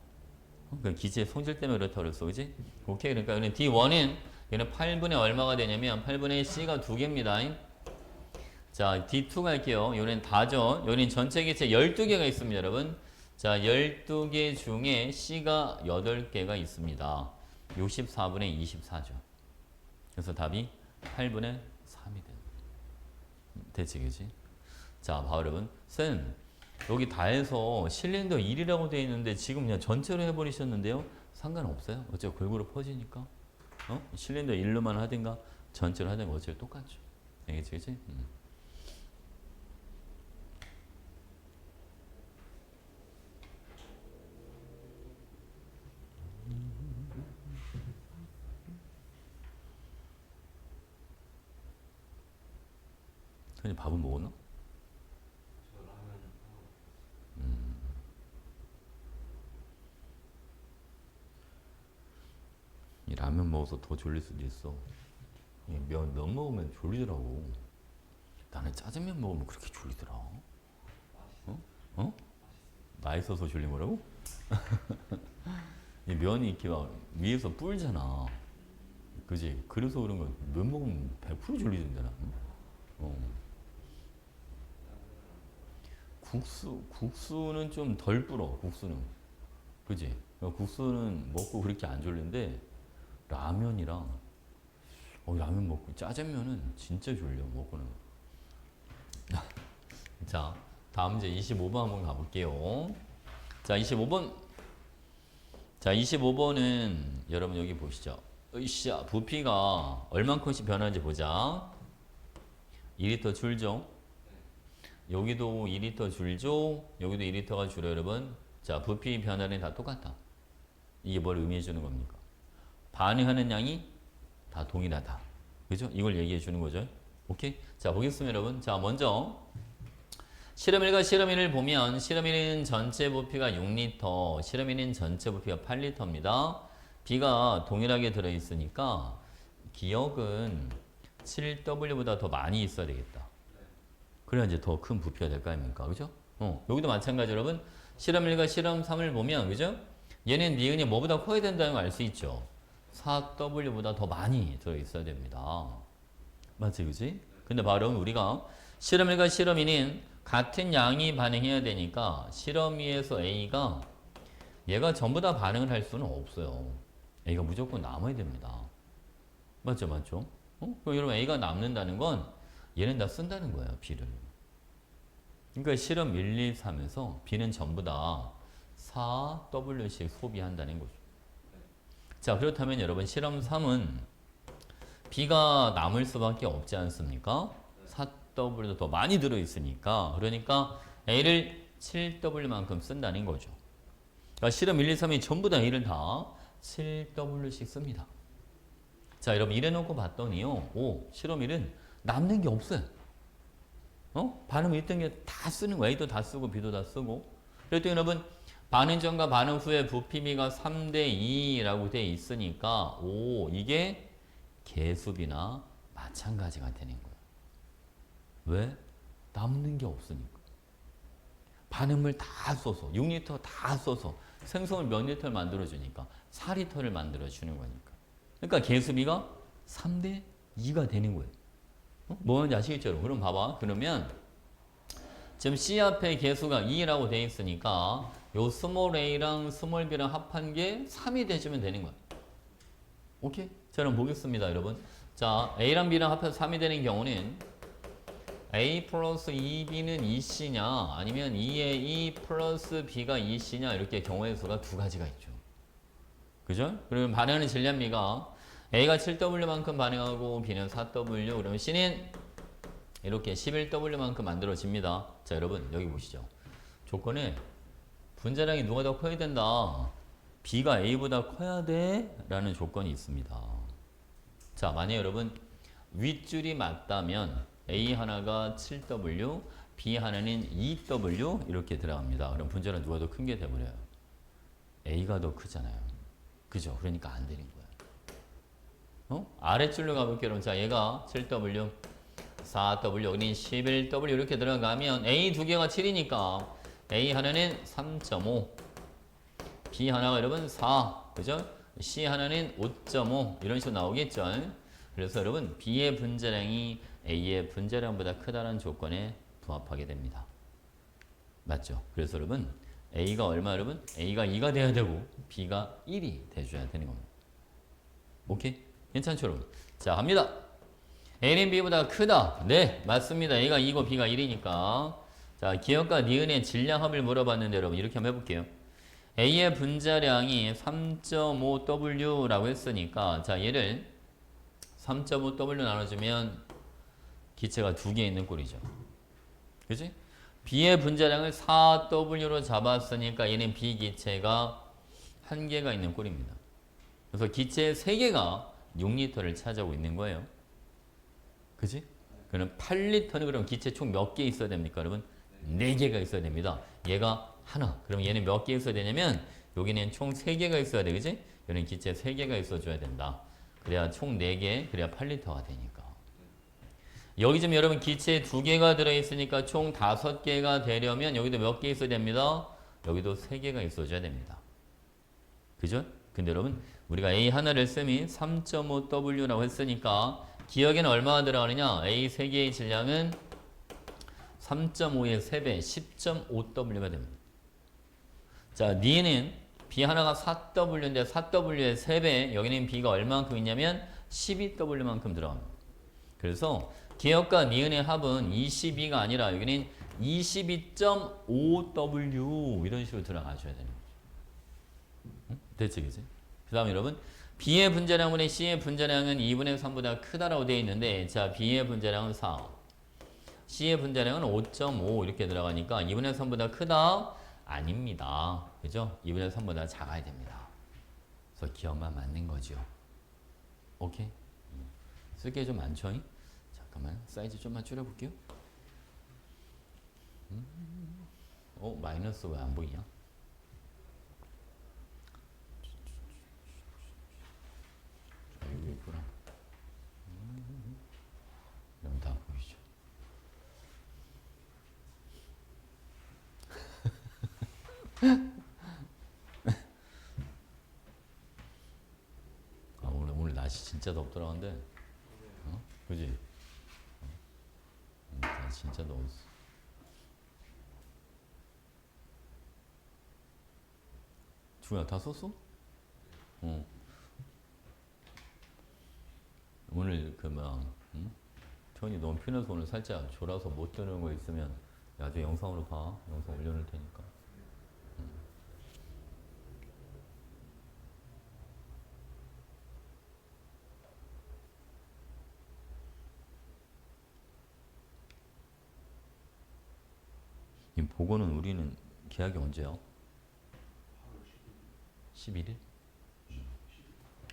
그 기체의 성질 때문에 그렇다고 그랬어, 그지? 오케이, 그러니까 여기는 D1은 여기는 8분의 얼마가 되냐면 8분의 C가 2개입니다. 자, D2 갈게요. 여기는 다죠. 여기는 전체 기체 12개가 있습니다, 여러분. 자, 12개 중에 C가 8개가 있습니다. 64분의 24죠. 그래서 답이 8분의 3이 된다. 됐지, 그지? 자, 봐, 여러분. 쌤, 여기 다 해서 실린더 1이라고 되어 있는데 지금 그냥 전체로 해버리셨는데요? 상관없어요. 어차피 골고루 퍼지니까. 실린더 1로만 하든가 전체로 하든가 어차피 똑같죠. 알겠지, 그치? 근데 밥은 먹었나? 저 라면 하고 이 라면 먹어서 더 졸릴 수도 있어. 면 먹으면 졸리더라고. 나는 짜장면 먹으면 그렇게 졸리더라. 어? 맛있어서 졸린 거라고? 이 면이 이렇게 막 위에서 불잖아. 그지? 그래서 그런 거 면 먹으면 100% 졸리던데 나. 국수는 좀 덜 불어. 국수는. 그지? 국수는 먹고 그렇게 안 졸린데 라면이랑 라면 먹고 짜장면은 진짜 졸려 먹고는. 자 다음 이제 25번 한번 가볼게요. 자 25번. 자 25번은 여러분 여기 보시죠. 으쌰 부피가 얼만큼씩 변하는지 보자. 2리터 줄죠. 여기도 2리터 줄죠. 여기도 2리터가 줄어요 여러분. 자 부피 변화는 다 똑같다. 이게 뭘 의미해 주는 겁니까? 반응하는 양이 다 동일하다. 그죠? 이걸 얘기해 주는 거죠. 오케이? 자, 보겠습니다, 여러분. 자, 먼저 실험 1과 실험 2를 보면 실험 1은 전체 부피가 6리터, 실험 2는 전체 부피가 8리터입니다. B가 동일하게 들어있으니까 기억은 7W보다 더 많이 있어야 되겠다. 그래야 이제 더 큰 부피가 될 거 아닙니까? 그죠? 여기도 마찬가지 여러분. 실험 1과 실험 3을 보면, 그죠? 얘는 니은이 뭐보다 커야 된다는 걸 알 수 있죠. 4W보다 더 많이 들어있어야 됩니다. 맞지, 그지? 근데 바로 우리가 실험 1과 실험 2는 같은 양이 반응해야 되니까 실험 2에서 A가 얘가 전부 다 반응을 할 수는 없어요. A가 무조건 남아야 됩니다. 맞죠, 맞죠? 그럼 여러분 A가 남는다는 건 얘는 다 쓴다는 거예요, B를. 그러니까 실험 1, 2, 3에서 B는 전부 다 4W씩 소비한다는 거죠. 자, 그렇다면 여러분 실험 3은 B가 남을 수밖에 없지 않습니까? 4W도 더 많이 들어있으니까. 그러니까 A를 7W만큼 쓴다는 거죠. 그러니까 실험 1, 2, 3이 전부 다 A를 다 7W씩 씁니다. 자, 여러분 이래놓고 봤더니요. 실험 1은 남는 게 없어요. 반응 있던 게 다 쓰는 거예요. A도 다 쓰고 B도 다 쓰고. 그랬더니 여러분 반응 전과 반응 후에 부피미가 3대 2라고 돼 있으니까 이게 계수비나 마찬가지가 되는 거예요. 왜? 남는 게 없으니까. 반응물 다 써서 6리터 다 써서 생성을 몇 리터를 만들어주니까 4리터를 만들어주는 거니까. 그러니까 계수비가 3대 2가 되는 거예요. 뭐하는지 아시겠죠? 그럼 봐봐. 그러면 지금 C 앞에 계수가 2라고 돼 있으니까 요 스몰 a랑 스몰 b랑 합한 게 3이 돼주면 되는 거야. 오케이? 자, 그럼 보겠습니다, 여러분. 자, a랑 b랑 합해서 3이 되는 경우는 A 플러스 2B는 2C냐 아니면 2A 플러스 B가 2C냐 이렇게 경우의 수가 두 가지가 있죠. 그죠? 그러면 반응하는 질량비가 A가 7W만큼 반응하고 B는 4W 그러면 C는 이렇게 11W만큼 만들어집니다. 자 여러분 여기 보시죠. 조건에 분자량이 누가 더 커야 된다. B가 A보다 커야 돼 라는 조건이 있습니다. 자 만약 여러분 윗줄이 맞다면 A 하나가 7W B 하나는 2W 이렇게 들어갑니다. 그럼 분자는 누가 더 큰 게 돼버려요. A가 더 크잖아요. 그죠? 그러니까 안 되는 거예요. 아랫줄로 가볼게요. 그럼 자 얘가 7W 4W 여기는 11W 이렇게 들어가면 A 두 개가 7이니까 A 하나는 3.5 B 하나가 여러분 4 그죠? C 하나는 5.5 이런 식으로 나오겠죠. 그래서 여러분 B의 분자량이 A의 분자량보다 크다는 조건에 부합하게 됩니다. 맞죠? 그래서 여러분 A가 얼마 여러분? A가 2가 돼야 되고 B가 1이 돼줘야 되는 겁니다. 오케이? 괜찮죠 여러분? 자 갑니다. A는 B보다 크다. 네 맞습니다. A가 2고 B가 1이니까 자 기억과 니은의 질량합을 물어봤는데 여러분 이렇게 한번 해볼게요. A의 분자량이 3.5W라고 했으니까 자 얘를 3.5W 나눠주면 기체가 두 개 있는 꼴이죠. 그치? B의 분자량을 4W로 잡았으니까 얘는 B 기체가 한 개가 있는 꼴입니다. 그래서 기체 3개가 6리터를 차지하고 있는 거예요. 그치? 그럼 8리터는 그럼 기체 총 몇 개 있어야 됩니까, 여러분? 4개가 있어야 됩니다. 얘가 하나. 그럼 얘는 몇 개 있어야 되냐면 여기는 총 3개가 있어야 돼. 그치? 얘는 기체 3개가 있어줘야 된다. 그래야 총 4개, 그래야 8리터가 되니까. 여기 좀 여러분 기체 2개가 들어있으니까 총 5개가 되려면 여기도 몇 개 있어야 됩니다. 여기도 3개가 있어줘야 됩니다. 그죠? 근데 여러분 우리가 A 하나를 쓰면 3.5W라고 했으니까 기억에는 얼마가 들어가느냐? A 3개의 질량은 3.5의 3배 10.5W가 됩니다. 자, D는 B 하나가 4W인데 4W의 3배 여기는 B가 얼마만큼 있냐면 12W만큼 들어갑니다. 그래서 기억과 니은의 합은 22가 아니라 여기는 22.5W 이런 식으로 들어가셔야 되는 거죠. 됐지, 그치? 그 다음에 여러분 B의 분자량분의 C의 분자량은 2분의 3보다 크다라고 되어 있는데 자 B의 분자량은 4 C의 분자량은 5.5 이렇게 들어가니까 2분의 3보다 크다? 아닙니다. 그죠? 2분의 3보다 작아야 됩니다. 그래서 기억만 맞는 거죠. 오케이? 쓸 게 좀 많죠? 잠깐만 사이즈 좀만 줄여볼게요. 마이너스 왜 안 보이냐? 여기 있구나. 이러면 다 보이죠. 오늘 날씨 진짜 덥더라 근데. 그지? 진짜 더웠어. 주야 다 썼어? 오늘 편이 너무 편해서 오늘 살짝 졸아서 못 드는 거 있으면 나중에 영상으로 봐. 영상 올려놓을 테니까. 이 보고는 우리는 계약이 언제야? 11일?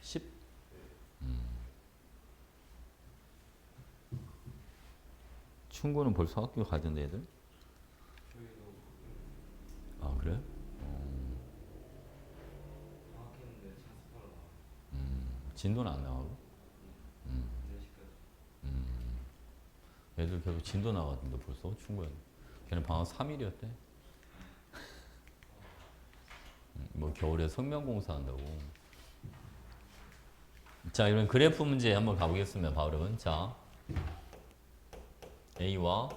10? 충고는 벌써 학교 가던데 애들? 아 그래? 진도는 안 나가고? 애들 계속 진도 나가던데 벌써 충고에. 걔는 방학 3일이었대. 뭐 겨울에 성명공사 한다고. 자, 이런 그래프 문제 한번 가보겠습니다. 바울은 자, A와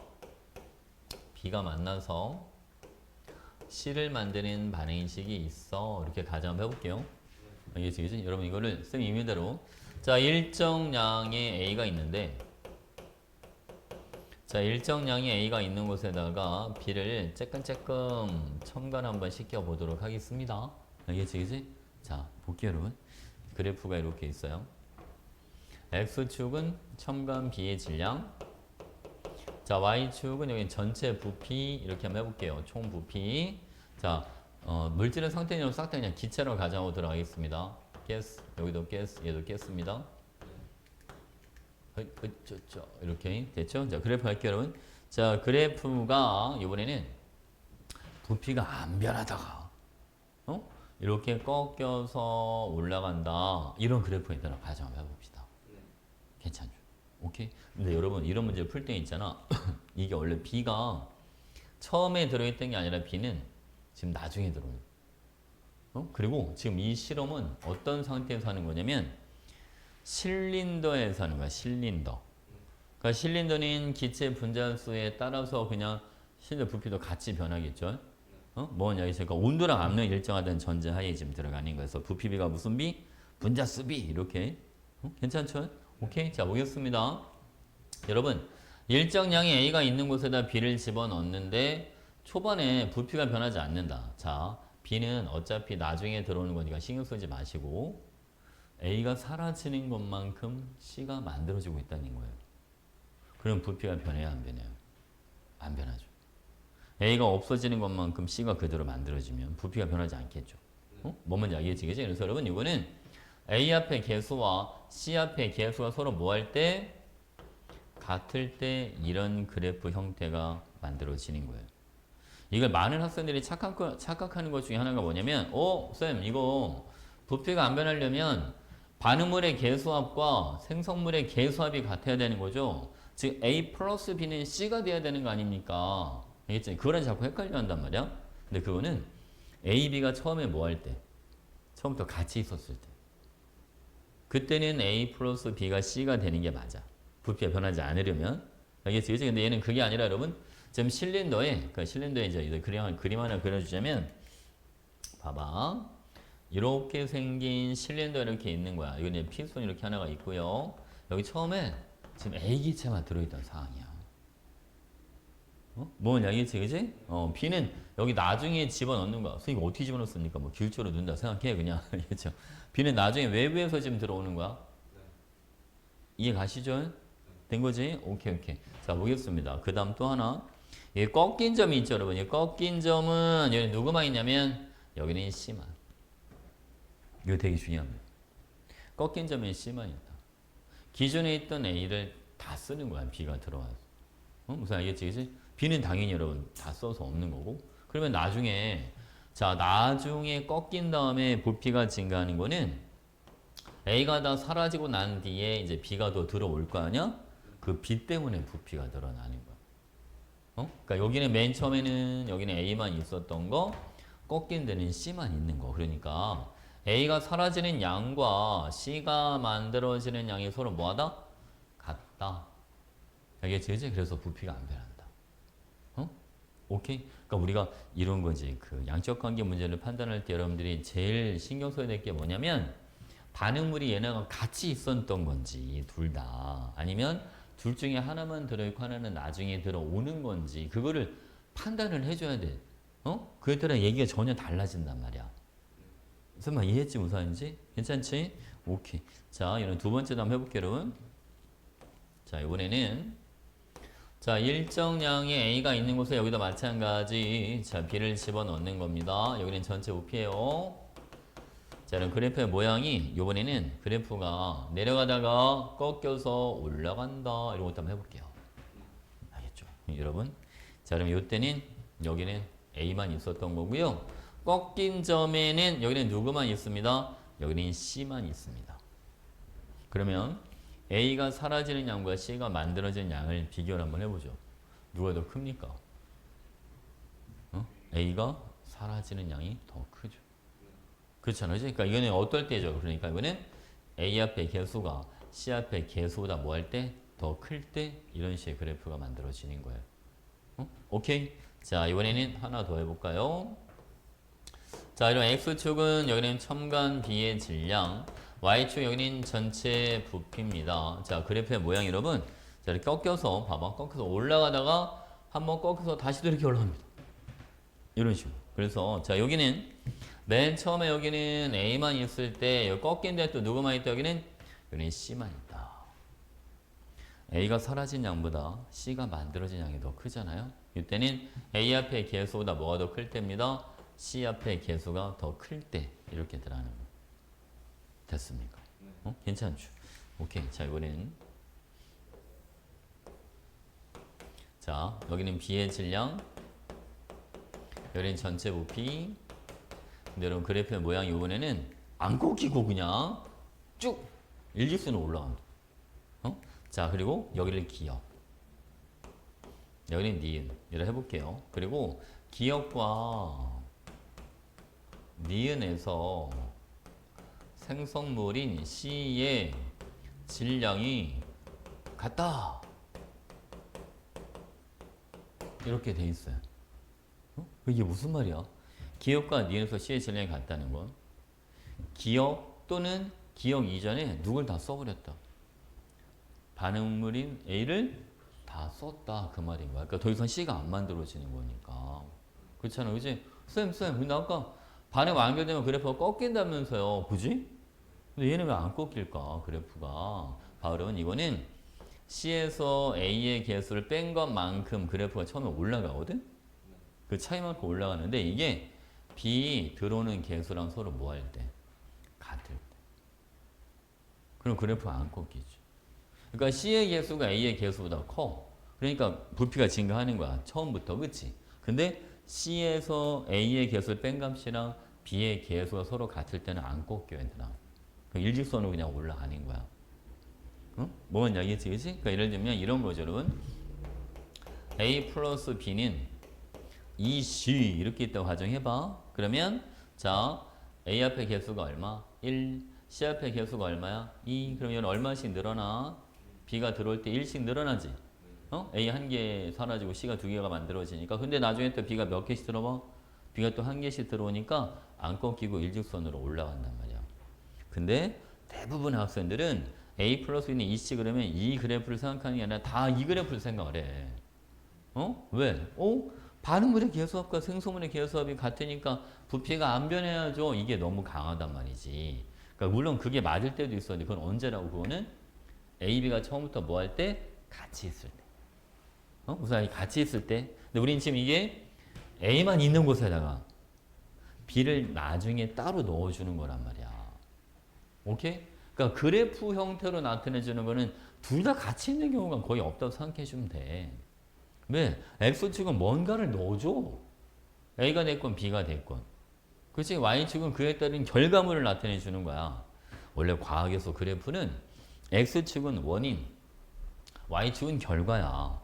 B가 만나서 C를 만드는 반응식이 있어. 이렇게 가정 한번 해볼게요. 알겠지? 여러분 이거를 쌤 임의대로 자, 일정량의 A가 있는데 자, 일정량의 A가 있는 곳에다가 B를 쬐끔쬐끔 첨가를 한번 시켜보도록 하겠습니다. 알겠지, 그지? 자, 볼게요, 여러분. 그래프가 이렇게 있어요. X축은 첨가한 B의 질량. 자, Y축은 여기 전체 부피 이렇게 한번 해볼게요. 총 부피. 자, 물질의 상태는 싹 다 그냥 기체로 가져오도록 하겠습니다. 가스, 여기도 가스, 얘도 가스입니다. 이렇게 됐죠? 자, 그래프 할게요, 여러분. 자, 그래프가 이번에는 부피가 안 변하다가 이렇게 꺾여서 올라간다. 이런 그래프에 따라 가정을 해봅시다. 괜찮죠? 오케이? 근데 여러분, 이런 문제를 풀 때 있잖아. 이게 원래 B가 처음에 들어있던 게 아니라 B는 지금 나중에 들어오는. 그리고 지금 이 실험은 어떤 상태에서 하는 거냐면 실린더에서 하는 거야. 실린더. 그러니까 실린더는 기체 분자수에 따라서 그냥 실린더 부피도 같이 변하겠죠. 뭐냐 이제 그러니까 온도랑 압력이 일정하다는 전제하에 지금 들어가는 거여서 부피비가 무슨 비? 분자수 비 이렇게. 괜찮죠? 오케이. 자, 보겠습니다. 여러분, 일정량의 A가 있는 곳에다 B를 집어넣는데 초반에 부피가 변하지 않는다. 자, B는 어차피 나중에 들어오는 거니까 신경 쓰지 마시고 A가 사라지는 것만큼 C가 만들어지고 있다는 거예요. 그럼 부피가 변해야 안 변해요? 안 변하죠. A가 없어지는 것만큼 C가 그대로 만들어지면 부피가 변하지 않겠죠. 뭔 말인지 알겠지? 그치? 그래서 여러분 이거는 A 앞에 개수와 C 앞에 개수가 서로 뭐 할 때? 같을 때 이런 그래프 형태가 만들어지는 거예요. 이걸 많은 학생들이 착각하는 것 중에 하나가 뭐냐면 쌤 이거 부피가 안 변하려면 반응물의 개수합과 생성물의 개수합이 같아야 되는 거죠. 즉 A 플러스 B는 C가 돼야 되는 거 아닙니까? 알겠지? 그거랑 자꾸 헷갈려 한단 말이야. 근데 그거는 A, B가 처음에 뭐 할 때? 처음부터 같이 있었을 때. 그때는 A 플러스 B가 C가 되는 게 맞아. 부피가 변하지 않으려면. 알겠지? 근데 얘는 그게 아니라 여러분 지금 실린더에 이제 그림 하나 그려주자면 봐봐. 이렇게 생긴 실린더 이렇게 있는 거야. 이건 핀손 이렇게 하나가 있고요. 여기 처음에 지금 A 기체만 들어있던 상황이야. 뭔 양이지, 그지? B는 여기 나중에 집어넣는 거야. 선생님 어떻게 집어넣습니까? 뭐 길조로 넣는다 생각해 그냥. 그렇죠? B는 나중에 외부에서 지금 들어오는 거야. 이해 가시죠? 된 거지? 오케이. 자, 보겠습니다. 그 다음 또 하나. 이 꺾인 점이 있죠, 여러분. 이 꺾인 점은 여기 누구만 있냐면 여기는 C만. 이거 되게 중요합니다. 꺾인 점에 C만 있다. 기존에 있던 A를 다 쓰는 거야. B가 들어와서. 무슨 알겠지? 그치? B는 당연히 여러분 다 써서 없는 거고. 그러면 나중에 꺾인 다음에 부피가 증가하는 거는 A가 다 사라지고 난 뒤에 이제 B가 더 들어올 거 아니야? 그 B 때문에 부피가 늘어나는 거야. 그러니까 여기는 맨 처음에는 여기는 A만 있었던 거, 꺾인 데는 C만 있는 거. 그러니까 A가 사라지는 양과 C가 만들어지는 양이 서로 뭐하다? 같다. 알겠지? 그래서 부피가 안 변한다. 오케이? 그러니까 우리가 이런 거지. 그 양적 관계 문제를 판단할 때 여러분들이 제일 신경 써야 될 게 뭐냐면 반응물이 얘네가 같이 있었던 건지 둘 다 아니면 둘 중에 하나만 들어있고 하나는 나중에 들어오는 건지 그거를 판단을 해줘야 돼. 그에 따라 얘기가 전혀 달라진단 말이야. 설마 이해했지 무사인지? 괜찮지? 오케이. 자, 이런 두 번째도 한번 해볼게요, 여러분. 자, 이번에는 자, 일정량의 A가 있는 곳에 여기다 마찬가지 자, B를 집어넣는 겁니다. 여기는 전체 부피예요. 자, 그럼 그래프의 모양이 이번에는 그래프가 내려가다가 꺾여서 올라간다. 이런 것도 한번 해볼게요. 알겠죠? 여러분. 자, 그럼 이때는 여기는 A만 있었던 거고요. 꺾인 점에는 여기는 누구만 있습니다? 여기는 C만 있습니다. 그러면 A가 사라지는 양과 C가 만들어진 양을 비교를 한번 해보죠. 누가 더 큽니까? A가 사라지는 양이 더 크죠. 그렇잖아요. 그러니까 이거는 어떨 때죠? 그러니까 이거는 A 앞에 개수가 C 앞에 개수보다 뭐 할 때? 더 클 때? 이런 식의 그래프가 만들어지는 거예요. 오케이? 자, 이번에는 하나 더 해볼까요? 자, 이런 X축은 여기는 첨가한 B의 질량, Y축 여기는 전체 부피입니다. 자, 그래프의 모양 여러분. 자, 이렇게 꺾여서 봐봐. 꺾여서 올라가다가 한번 꺾여서 다시 또 이렇게 올라갑니다. 이런 식으로. 그래서 자, 여기는 맨 처음에 여기는 A만 있을 때 여기 꺾인 데 또 누구만 있다 여기는 C만 있다. A가 사라진 양보다 C가 만들어진 양이 더 크잖아요. 이때는 A 앞의 개수보다 뭐가 더 클 때입니다. C 앞의 개수가 더 클 때 이렇게 들어가는 거. 됐습니까? 괜찮죠? 오케이. 자, 이번엔 자, 여기는 B의 질량, 여기는 전체 부피. 근데 여러분 그래프의 모양이 이번에는 안 꺾이고 그냥 쭉 일직선으로 올라간다. 자, 그리고 여기를 기억, 여기는 니은. 이렇게 해볼게요. 그리고 기억과 니은에서 생성물인 C의 질량이 같다. 이렇게 돼 있어요. 이게 무슨 말이야? 기억과 니은에서 C의 질량이 같다는 건 기억 또는 기억 이전에 누굴 다 써버렸다. 반응물인 A를 다 썼다. 그 말인 거야. 그러니까 더 이상 C가 안 만들어지는 거니까. 그렇잖아. 그지? 쌤. 근데 아까 반응 완결되면 그래프가 꺾인다면서요. 그지? 근데 얘는 왜 안 꺾일까? 그래프가. 바울은 이거는 C에서 A의 개수를 뺀 것만큼 그래프가 처음에 올라가거든? 그 차이만큼 올라가는데 이게 B 들어오는 개수랑 서로 뭐 할 때? 같을 때. 그럼 그래프가 안 꺾이죠. 그러니까 C의 개수가 A의 개수보다 커. 그러니까 부피가 증가하는 거야. 처음부터. 그치? 근데 C에서 A의 개수를 뺀 값이랑 B의 개수가 서로 같을 때는 안 꺾여, 얘들아. 일직선으로 그냥 올라가는 거야. 응? 뭔 이야기지, 그치? 그러니까 예를 들면 이런 거죠, 여러분. A 플러스 B는 2C 이렇게 있다고 가정해봐. 그러면 자, A 앞의 개수가 얼마? 1. C 앞의 개수가 얼마야? 2. 그럼 얘는 얼마씩 늘어나? B가 들어올 때 1씩 늘어나지? A 한 개 사라지고 C가 두 개가 만들어지니까. 근데 나중에 또 B가 몇 개씩 들어와? B가 또 한 개씩 들어오니까 안 꺾이고 일직선으로 올라간단 말이야. 근데 대부분의 학생들은 A 플러스 B는 2C 그러면 이 그래프를 생각하는 게 아니라 다 이 그래프를 생각을 해. 왜? 반응물의 개수합과 생성물의 개수합이 같으니까 부피가 안 변해야죠. 이게 너무 강하단 말이지. 그러니까 물론 그게 맞을 때도 있었는데 그건 언제라고? 그거는 A, B가 처음부터 뭐 할 때? 같이 있을 때. 우선 같이 있을 때. 근데 우린 지금 이게 A만 있는 곳에다가 B를 나중에 따로 넣어주는 거란 말이야. 오케이? 그러니까 그래프 형태로 나타내주는 거는 둘 다 같이 있는 경우가 거의 없다고 생각해 주면 돼. 왜? X축은 뭔가를 넣어줘. A가 됐건 B가 됐건. 그렇지? Y축은 그에 따른 결과물을 나타내 주는 거야. 원래 과학에서 그래프는 X축은 원인, Y축은 결과야.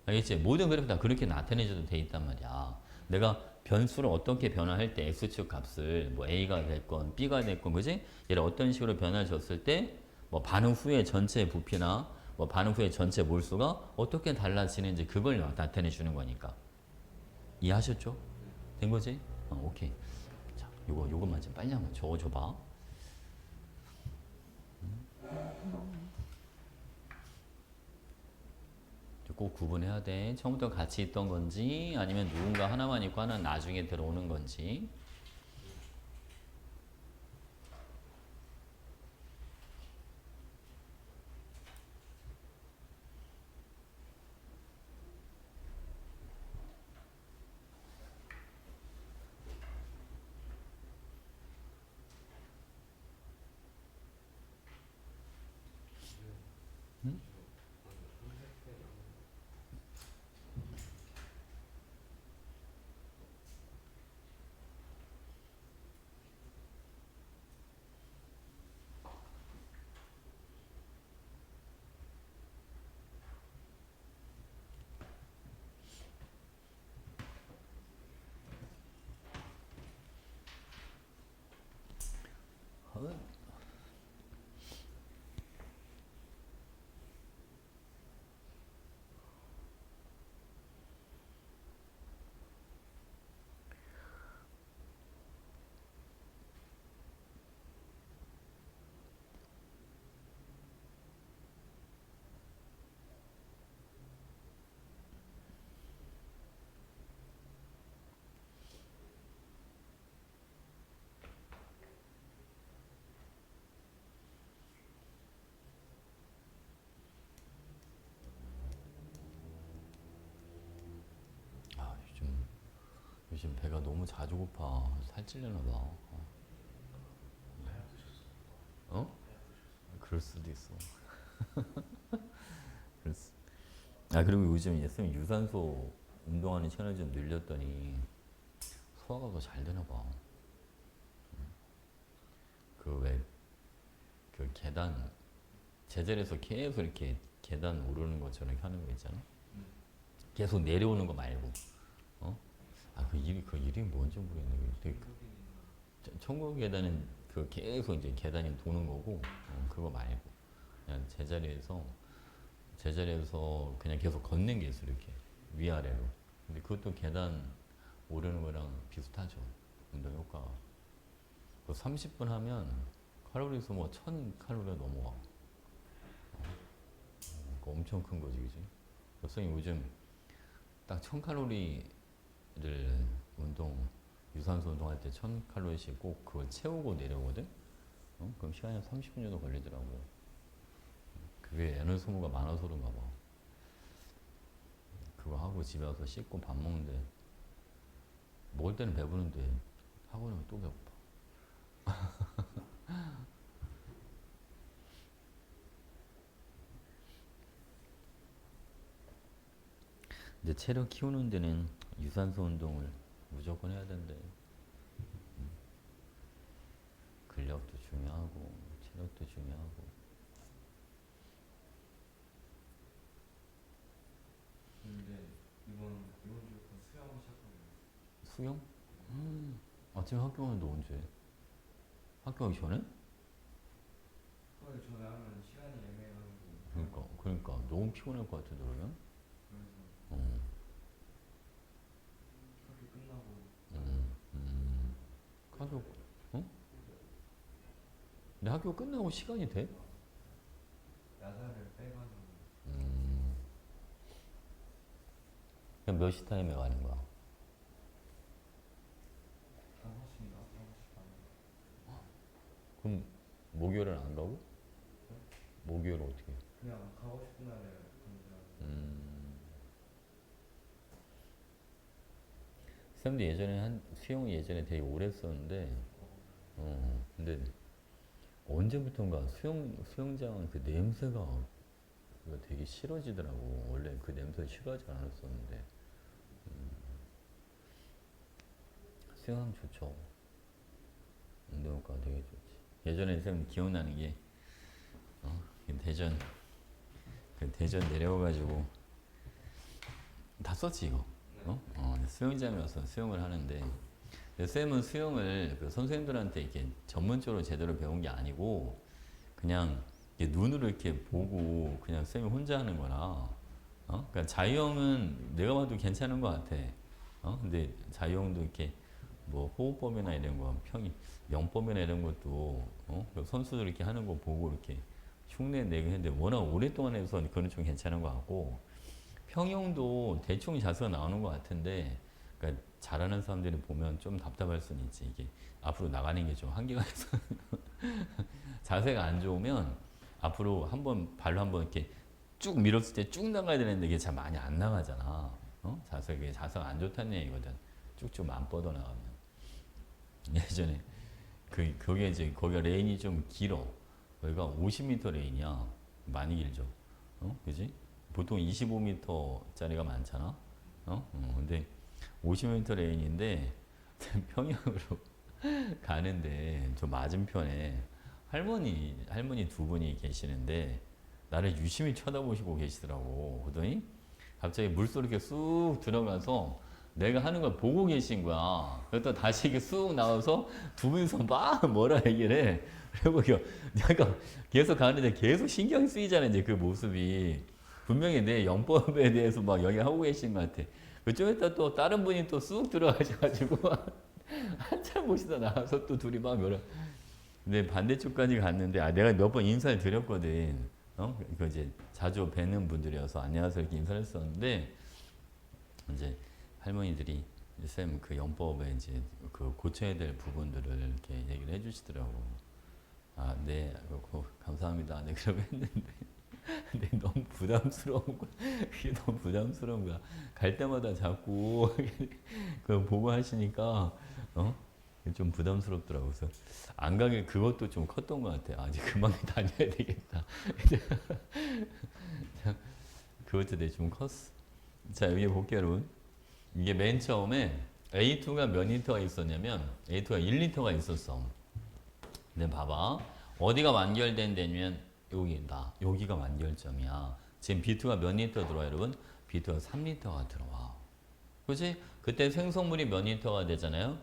알겠지? 모든 그래프 다 그렇게 나타내줘도 돼 있단 말이야. 내가 변수를 어떻게 변화할 때 X축 값을 뭐 A가 됐건 B가 됐건, 그지? 얘를 어떤 식으로 변화 줬을 때 뭐 반응 후에 전체 부피나 뭐 반응 후에 전체 몰수가 어떻게 달라지는지 그걸 나타내 주는 거니까. 이해하셨죠? 된 거지? 오케이. 자, 요것만 좀 빨리 한번 적어줘 봐. 꼭 구분해야 돼. 처음부터 같이 있던 건지 아니면 누군가 하나만 있고 하나는 나중에 들어오는 건지. 요즘 배가 너무 자주 고파. 살찌려나 봐. 어? 그럴 수도 있어. 그럴 수. 아 그리고 요즘 예수님 유산소 운동하는 시간을 좀 늘렸더니 소화가 더 잘 되나 봐. 그 왜 그 계단 제자리에서 계속 이렇게 계단 오르는 것처럼 이렇게 하는 거 있잖아. 계속 내려오는 거 말고. 어? 아 그 이름이 뭔지 모르겠네. 되게 천국 계단은 그 계속 이제 계단이 도는 거고 그거 말고 그냥 제자리에서 그냥 계속 걷는 게 있어 이렇게 위아래로. 근데 그것도 계단 오르는 거랑 비슷하죠. 운동 효과가. 그 30분 하면 칼로리 소모 1000칼로리가 넘어가. 그러니까 엄청 큰 거지, 그지? 그래서 요즘 딱 1000칼로리를 유산소 운동할 때 1000칼로리씩 꼭 그걸 채우고 내려오거든? 그럼 시간이 한 30분 정도 걸리더라고. 그게 에너지 소모가 많아서 그런가 봐. 그거 하고 집에 와서 씻고 밥 먹는데, 먹을 때는 배부른데, 하고 나면 또 배고파. 근데 체력 키우는 데는 유산소 운동을 무조건 해야 된대. 근력도 중요하고, 체력도 중요하고. 근데 이번 주부터 수영 시작하고 수영? 아침에 학교 가는데 언제? 학교 가기 전에? 그걸 전에 하면 시간이 애매해가지고 그러니까 너무 피곤할 것 같은데 그러면? 그래서 어, 학교 끝나고 학교, 어? 근데 학교 끝나고 시간이 돼? 야자를 빼가지고 그럼 몇 시 타임에 가는 거야? 5시인가? 5시 반 그럼 목요일은 안 가고? 목요일은 어떻게 해? 그냥 가고 싶은 날에 가면 쌤도 수영 예전에 되게 오래 했었는데, 근데 언제부턴가 수영장 그 냄새가 되게 싫어지더라고. 원래 그 냄새 싫어하지 않았었는데. 수영하면 좋죠. 운동효과 되게 좋지. 예전에 쌤 기억나는 게, 그 대전 내려와가지고, 다 썼지, 이거. 수영장에 와서 수영을 하는데, 근데 쌤은 수영을 그 선생님들한테 이렇게 전문적으로 제대로 배운 게 아니고, 그냥 이렇게 눈으로 이렇게 보고 그냥 쌤이 혼자 하는 거라. 그러니까 자유형은 내가 봐도 괜찮은 것 같아. 근데 자유형도 이렇게 뭐 호흡법이나 이런 거, 영법이나 이런 것도 그 선수들 이렇게 하는 거 보고 이렇게 흉내 내고 했는데 워낙 오랫동안 해서 그건 좀 괜찮은 것 같고 평형도 대충 자세가 나오는 것 같은데 그러니까 잘하는 사람들이 보면 좀 답답할 수는 있지. 이게 앞으로 나가는 게 좀 한계가 있어. 자세가 안 좋으면 앞으로 발로 한번 이렇게 쭉 밀었을 때 쭉 나가야 되는데 이게 잘 많이 안 나가잖아. 자세가 안 좋다는 얘기거든. 쭉쭉 안 뻗어 나가면. 예전에 거기에 이제 거기가 레인이 좀 길어. 거기가 50m 레인이야. 많이 길죠. 그지? 보통 25m짜리가 많잖아. 근데 50m 레인인데 평양으로 가는데 저 맞은편에 할머니 두 분이 계시는데 나를 유심히 쳐다보시고 계시더라고. 그러더니 갑자기 물속에 이렇게 쑥 들어가서 내가 하는 걸 보고 계신 거야. 그랬더니 다시 이렇게 쑥 나와서 두 분이서 막 뭐라 얘기를 해. 그리고 내가 계속 가는데 계속 신경 쓰이잖아, 이제 그 모습이. 분명히 내 영법에 대해서 막 얘기하고 계신 것 같아. 그좀 이따 또 다른 분이 또 쑥 들어가셔가지고 한참 보시다 나와서 또 둘이 막 뭐라. 근데 반대쪽까지 갔는데, 내가 몇 번 인사를 드렸거든. 그 이제 자주 뵈는 분들이어서 안녕하세요 이렇게 인사를 했었는데, 이제 할머니들이 쌤 그 영법에 이제 그 고쳐야 될 부분들을 이렇게 얘기를 해주시더라고. 네, 감사합니다. 네, 그러고 했는데 근데 너무 부담스러운 거야. 그게 너무 부담스러운 거야. 갈 때마다 자꾸 그거 보고 하시니까 좀 부담스럽더라고. 그래서 안 가게 그것도 좀 컸던 것 같아. 아, 이제 그만 다녀야 되겠다. 그것도 되게 좀 컸어. 자, 여기 볼게요, 여러분. 이게 맨 처음에 A2가 몇 리터가 있었냐면 A2가 1리터가 있었어. 근데 봐봐. 어디가 완결된 데면 여기다. 여기가 완결점이야. 지금 B2가 몇 리터 들어와, 여러분? B2가 3리터가 들어와. 그렇지? 그때 생성물이 몇 리터가 되잖아요?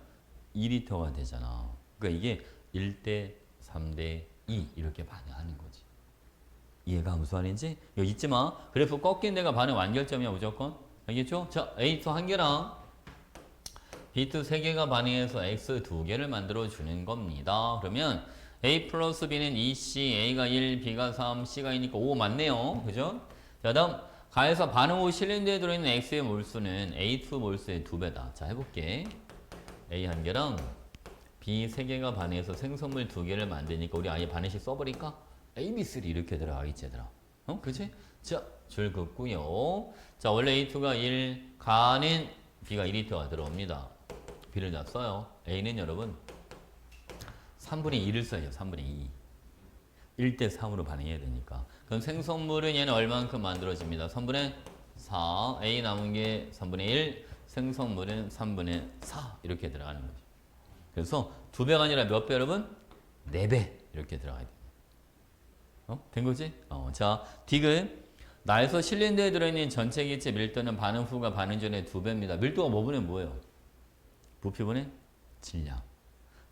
2리터가 되잖아. 그러니까 이게 1대 3대 2 이렇게 반응하는 거지. 이해가 무슨 말인지? 이거 잊지 마. 그래프 꺾인 데가 반응 완결점이야, 무조건. 알겠죠? 자, A2 한 개랑 B2 세 개가 반응해서 X 두 개를 만들어 주는 겁니다. 그러면 A 플러스 B는 2C, A가 1, B가 3, C가 2니까 5 맞네요. 그죠? 자, 다음 가에서 반응 후 실린더에 들어있는 X의 몰수는 A2 몰수의 2배다. 자, 해볼게. A 한 개랑 B 세 개가 반응해서 생성물 두 개를 만드니까 우리 아예 반응식 써버릴까? AB3 이렇게 들어가겠지, 얘들아. 그치? 자, 줄 긋고요. 자, 원래 A2가 1, 가는 B가 2리터가 들어옵니다. B를 다 써요. A는 여러분 3분의 2를 써야죠. 3분의 2. 1대 3으로 반응해야 되니까. 그럼 생성물은 얘는 얼만큼 만들어집니다. 3분의 4. A 남은 게 3분의 1. 생성물은 3분의 4. 이렇게 들어가는 거죠. 그래서 2배가 아니라 몇 배 여러분? 4배. 이렇게 들어가야 돼요. 된 거지? 자, 디귿. 나에서 실린더에 들어있는 전체 기체 밀도는 반응 후가 반응 전의 2배입니다. 밀도가 뭐분의 뭐예요? 부피분의 질량.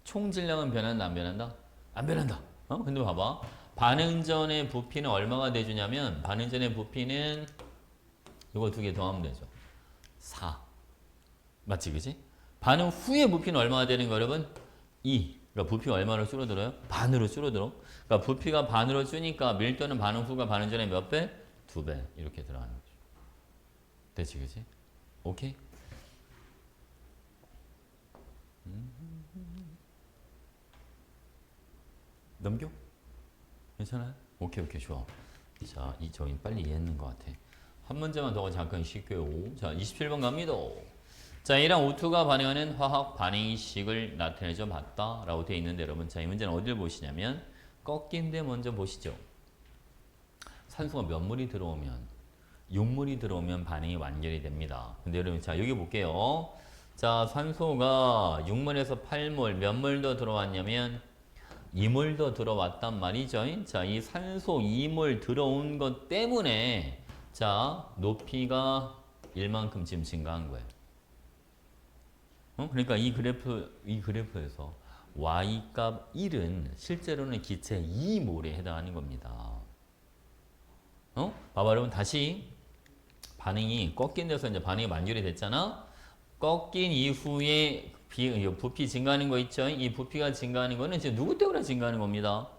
총 질량은 변한다, 안 변한다? 안 변한다. 근데 봐봐. 반응 전의 부피는 얼마가 돼주냐면, 반응 전의 부피는 이거 두 개 더하면 되죠. 4. 맞지, 그지? 반응 후의 부피는 얼마가 되는 거 여러분? 2. 그러니까 부피가 얼마로 줄어들어요? 반으로 줄어들어. 그러니까 부피가 반으로 주니까 밀도는 반응 후가 반응 전에 몇 배? 2배. 이렇게 들어가는 거죠. 됐지, 그지? 오케이? 넘겨? 괜찮아요? 오케이, 좋아. 자, 저희 빨리 이해했는 것 같아. 한 문제만 더 잠깐 쉴게요. 자, 27번 갑니다. 자, A랑 O2가 반응하는 화학 반응식을 나타내줘 봤다 라고 되어 있는데 여러분, 자, 이 문제는 어디를 보시냐면 꺾인 데 먼저 보시죠. 산소가 몇 몰이 들어오면 6몰이 들어오면 반응이 완결이 됩니다. 근데 여러분, 자, 여기 볼게요. 자, 산소가 6몰에서 8몰 몇 몰 더 들어왔냐면 2몰 더 들어왔단 말이죠. 자, 이 산소 2몰 들어온 것 때문에 자, 높이가 1만큼 지금 증가한 거예요. 그러니까 이 그래프에서 Y값 1은 실제로는 기체 2몰에 해당하는 겁니다. 봐봐, 여러분, 다시 반응이 꺾인 데서 이제 반응이 완결이 됐잖아. 꺾인 이후에 부피 증가하는 거 있죠? 이 부피가 증가하는 거는 지금 누구 때문에 증가하는 겁니다.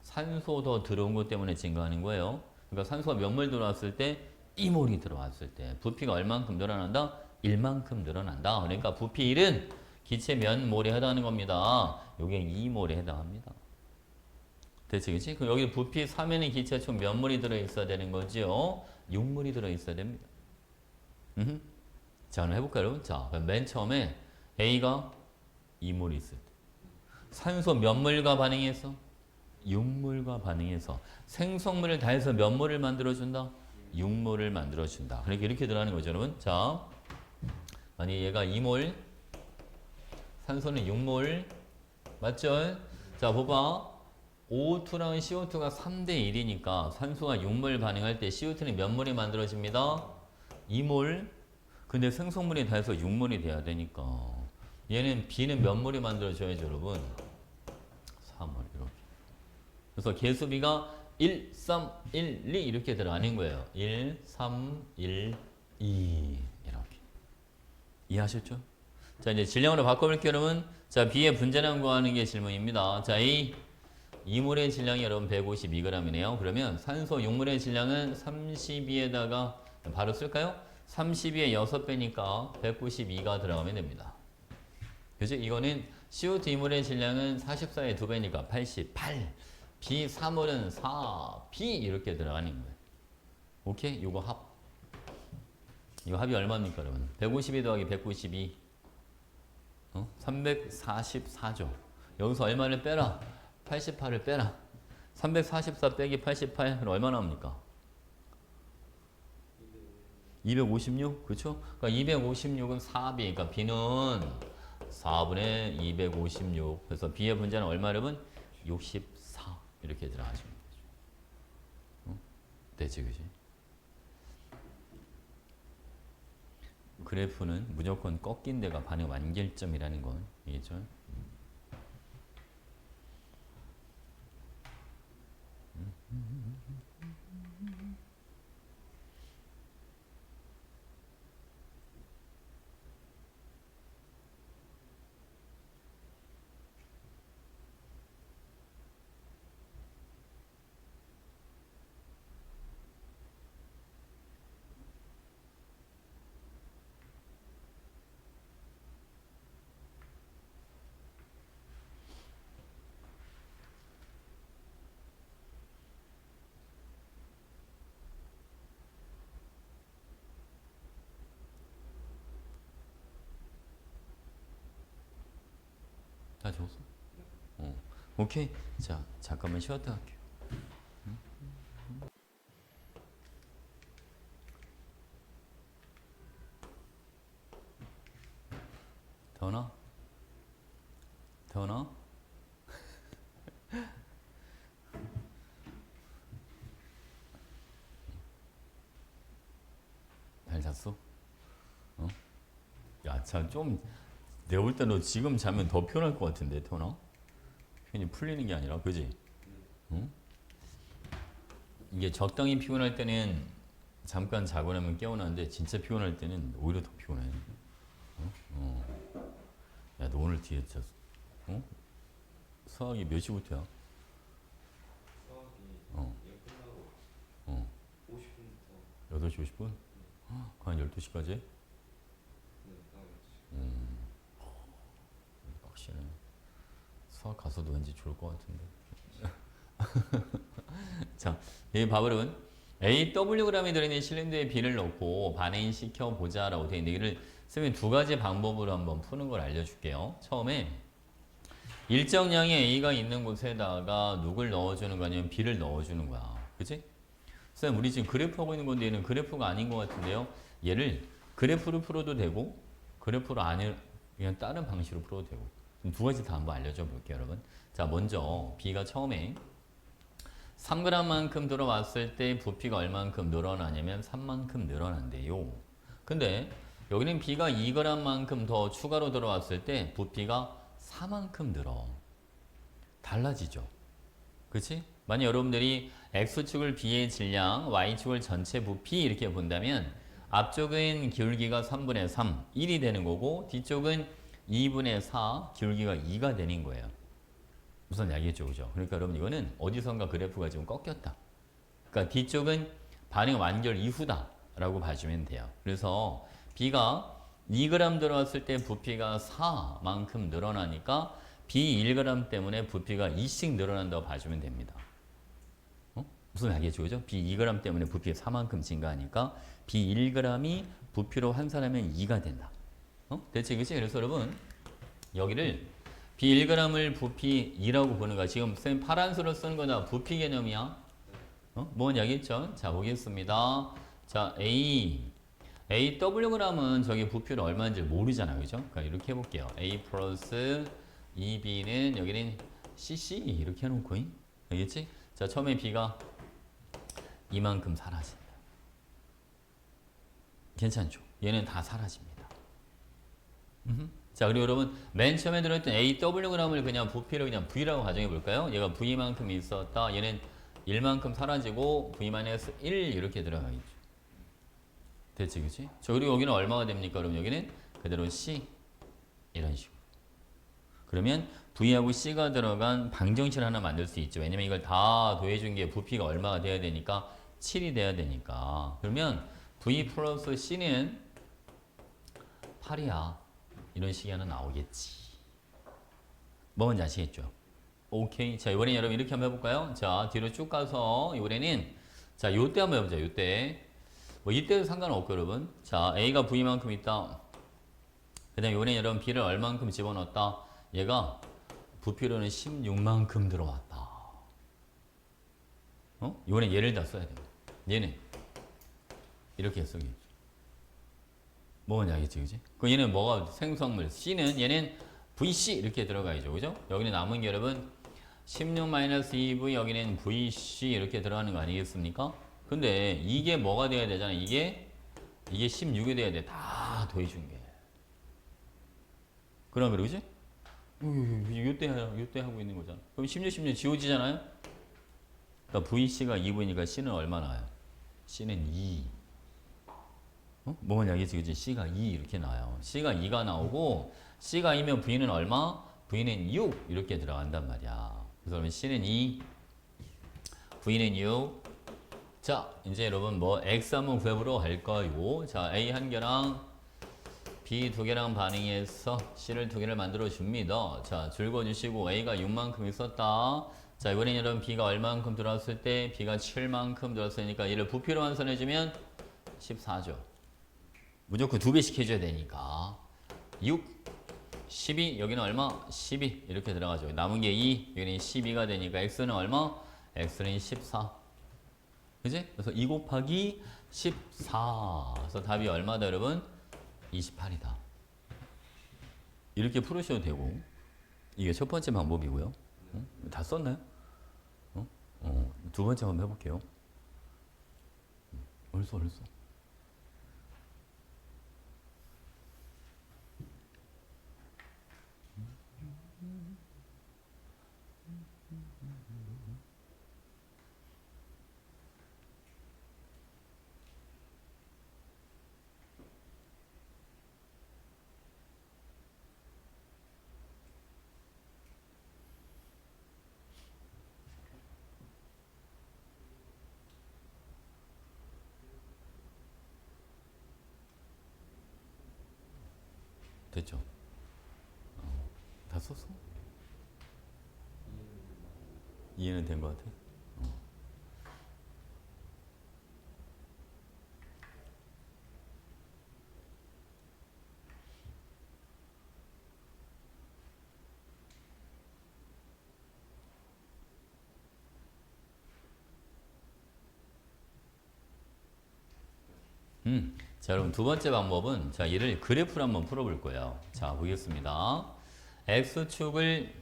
산소 더 들어온 것 때문에 증가하는 거예요. 그러니까 산소가 몇 몰 들어왔을 때 2몰이 들어왔을 때 부피가 얼만큼 늘어난다? 1만큼 늘어난다. 그러니까 부피 1은 기체 몇 몰에 해당하는 겁니다. 요게 2몰에 해당합니다. 됐지, 그치? 그럼 여기 부피 3에는 기체 총 몇 몰이 들어있어야 되는 거죠? 6몰이 들어있어야 됩니다. 자, 그럼 해볼까요, 여러분? 자, 그럼 맨 처음에 A가 2몰이 있을 때 산소 몇 몰과 반응해서? 6몰과 반응해서 생성물을 다해서 몇 몰을 만들어준다? 6몰을 만들어준다. 그러니까 이렇게 들어가는 거죠, 여러분. 자, 만약 얘가 2몰, 산소는 6몰, 맞죠? 자, 봐봐. O2랑 CO2가 3대 1이니까 산소가 6몰 반응할 때 CO2는 몇 몰이 만들어집니다? 2몰. 근데 생성물이 다해서 6몰이 돼야 되니까 얘는 B는 몇 몰이 만들어져야죠, 여러분? 3몰 이렇게. 그래서 개수비가 1, 3, 1, 2 이렇게 들어가는 거예요. 1, 3, 1, 2 이렇게. 이해하셨죠? 자, 이제 질량으로 바꿔볼게요, 여러분. 자, B의 분자량 구하는 게 질문입니다. 자, A 2몰의 질량이 여러분 152g이네요. 그러면 산소 6몰의 질량은 32에다가 바로 쓸까요? 32의 6배니까 192가 들어가면 됩니다. 그죠? 이거는 CO2 2몰의 질량은 44의 2배니까 88. B 3월은 4, B 이렇게 들어가는 거예요. 오케이? 요거 합. 이거 합이 얼마입니까, 여러분? 152 더하기 192. 344죠. 여기서 얼마를 빼라? 88을 빼라. 344 빼기 88, 그럼 얼마 나옵니까? 256? 그렇죠? 그러니까 256은 4B. 그러니까 B는 4분의 256. 그래서 B의 분자는 얼마 여러분? 64. 이렇게 들어가시면 되죠. 됐지, 그지? 그래프는 무조건 꺾인 데가 반응 완결점이라는 건 이해죠? 다 줬어? 오케이. 자, 잠깐만 쉬었다 할게요. 더나? 더나? 잘 잤어? 야, 참 좀 내가 볼 때 너 지금 자면 더 피곤할 것 같은데, 더나? 괜히 풀리는 게 아니라, 그지? 응? 이게 적당히 피곤할 때는 잠깐 자고 나면 깨어나는데 진짜 피곤할 때는 오히려 더 피곤해. 야, 너 오늘 뒤에 잤어? 수학이 몇 시부터야? 수학이 어. 이거 끝나고 어. 50분부터 8시 50분? 한 12시까지? 네, 딱 12시. 확실해. 수학 가서도 왠지 좋을 것 같은데. 자, 이 밥은 AWg이 들어있는 실린더에 B를 넣고 반응시켜 보자라고 되어 있는데 이를 쓰면 두 가지 방법으로 한번 푸는 걸 알려줄게요. 처음에 일정량의 A가 있는 곳에다가 누굴 넣어주는 거냐면 B를 넣어주는 거야. 그치? 쌤, 우리 지금 그래프 하고 있는 건데 얘는 그래프가 아닌 것 같은데요. 얘를 그래프로 풀어도 되고 그래프로 아니 그냥 다른 방식으로 풀어도 되고 두 가지 다 한번 알려줘 볼게요, 여러분. 자, 먼저 B가 처음에 3g만큼 들어왔을 때 부피가 얼만큼 늘어나냐면 3만큼 늘어난대요. 근데 여기는 B가 2g만큼 더 추가로 들어왔을 때 부피가 4만큼 늘어. 달라지죠. 그치? 만약 여러분들이 X축을 B의 질량, Y축을 전체 부피 이렇게 본다면 앞쪽은 기울기가 3분의 3, 1이 되는 거고 뒤쪽은 2분의 4, 기울기가 2가 되는 거예요. 우선 알겠죠, 그죠? 그러니까 여러분 이거는 어디선가 그래프가 지금 꺾였다. 그러니까 뒤쪽은 반응 완결 이후다라고 봐주면 돼요. 그래서 B가 2g 들어왔을 때 부피가 4만큼 늘어나니까 B 1g 때문에 부피가 2씩 늘어난다고 봐주면 됩니다. 무슨 알겠죠, 그죠? B 2g 때문에 부피가 4만큼 증가하니까 B 1g이 부피로 환산하면 2가 된다. 대체 그치? 그래서 여러분 여기를 B 1g을 부피 2라고 보는 거야. 지금 쌤 파란색으로 쓰는 거나 부피 개념이야. 뭔 얘기했죠? 자, 보겠습니다. 자, AWg은 저기 부피는 얼마인지 모르잖아요. 그죠? 그러니까 이렇게 해볼게요. A 플러스 2B는 여기는 CC 이렇게 해놓고 알겠지? 자, 처음에 B가 이만큼 사라진다. 괜찮죠? 얘는 다 사라집니다. 자, 그리고 여러분 맨 처음에 들어있던 AWg을 그냥 부피를 그냥 V라고 가정해 볼까요? 얘가 V만큼 있었다. 얘는 1만큼 사라지고 V-1 이렇게 들어가겠죠. 됐지, 그치? 저 그리고 여기는 얼마가 됩니까? 그럼 여기는 그대로 C 이런 식으로. 그러면 V하고 C가 들어간 방정식 하나 만들 수 있죠. 왜냐면 이걸 다 더해준 게 부피가 얼마가 돼야 되니까 7이 돼야 되니까. 그러면 V 플러스 C는 8이야. 이런 식이 하나 나오겠지. 뭔지 아시겠죠? 오케이. 자, 이번엔 여러분 이렇게 한번 해볼까요? 자, 뒤로 쭉 가서 이번에는 자, 요때 한번 해보자. 요때. 뭐 이때도 상관없고 여러분. 자, A가 V만큼 있다. 그 다음에 이번엔 여러분 B를 얼만큼 집어넣었다. 얘가 부피로는 16만큼 들어왔다. 어? 이번엔 얘를 다 써야 돼. 얘는 이렇게 쓰기. 뭐가 알겠지, 그지? 그 얘는 뭐가 생성물. C는 얘는 VC 이렇게 들어가야죠, 그죠? 여기는 남은 게 여러분 16-2V 여기는 VC 이렇게 들어가는 거 아니겠습니까? 근데 이게 뭐가 돼야 되잖아. 이게 16이 돼야 돼. 다 더해준 게. 그러면 그러지? 요때 하고 있는 거잖아. 그럼 16 지워지잖아요? 그러니까 VC가 2V니까 C는 얼마 나와요? C는 2. 어? 뭐만 알겠지, 그지? C가 2 이렇게 나와요. C가 2가 나오고 C가 2면 V는 얼마? V는 6 이렇게 들어간단 말이야. 그래서 그러면 C는 2, V는 6. 자, 이제 여러분 뭐 X 한번 구해보러 할까요? 자, A 한 개랑 B 두 개랑 반응해서 C를 두 개를 만들어 줍니다. 자, 줄거주시고 A가 6만큼 있었다. 자, 이번엔 여러분 B가 얼만큼 들어왔을 때 B가 7만큼 들어왔으니까 얘를 부피로 환산해주면 14죠. 무조건 2배씩 해줘야 되니까 6, 12, 여기는 얼마? 12 이렇게 들어가죠. 남은 게 2, 여기는 12가 되니까 X는 얼마? X는 14. 그지? 그래서 2 곱하기 14. 그래서 답이 얼마다 여러분? 28이다. 이렇게 풀으셔도 되고 이게 첫 번째 방법이고요. 어? 다 썼나요? 두 번째 한번 해볼게요. 벌써. 됐죠? 다 썼어? 이해는 된 것 같아? 자, 여러분 두 번째 방법은 자, 얘를 그래프로 한번 풀어볼 거예요. 자, 보겠습니다. X축을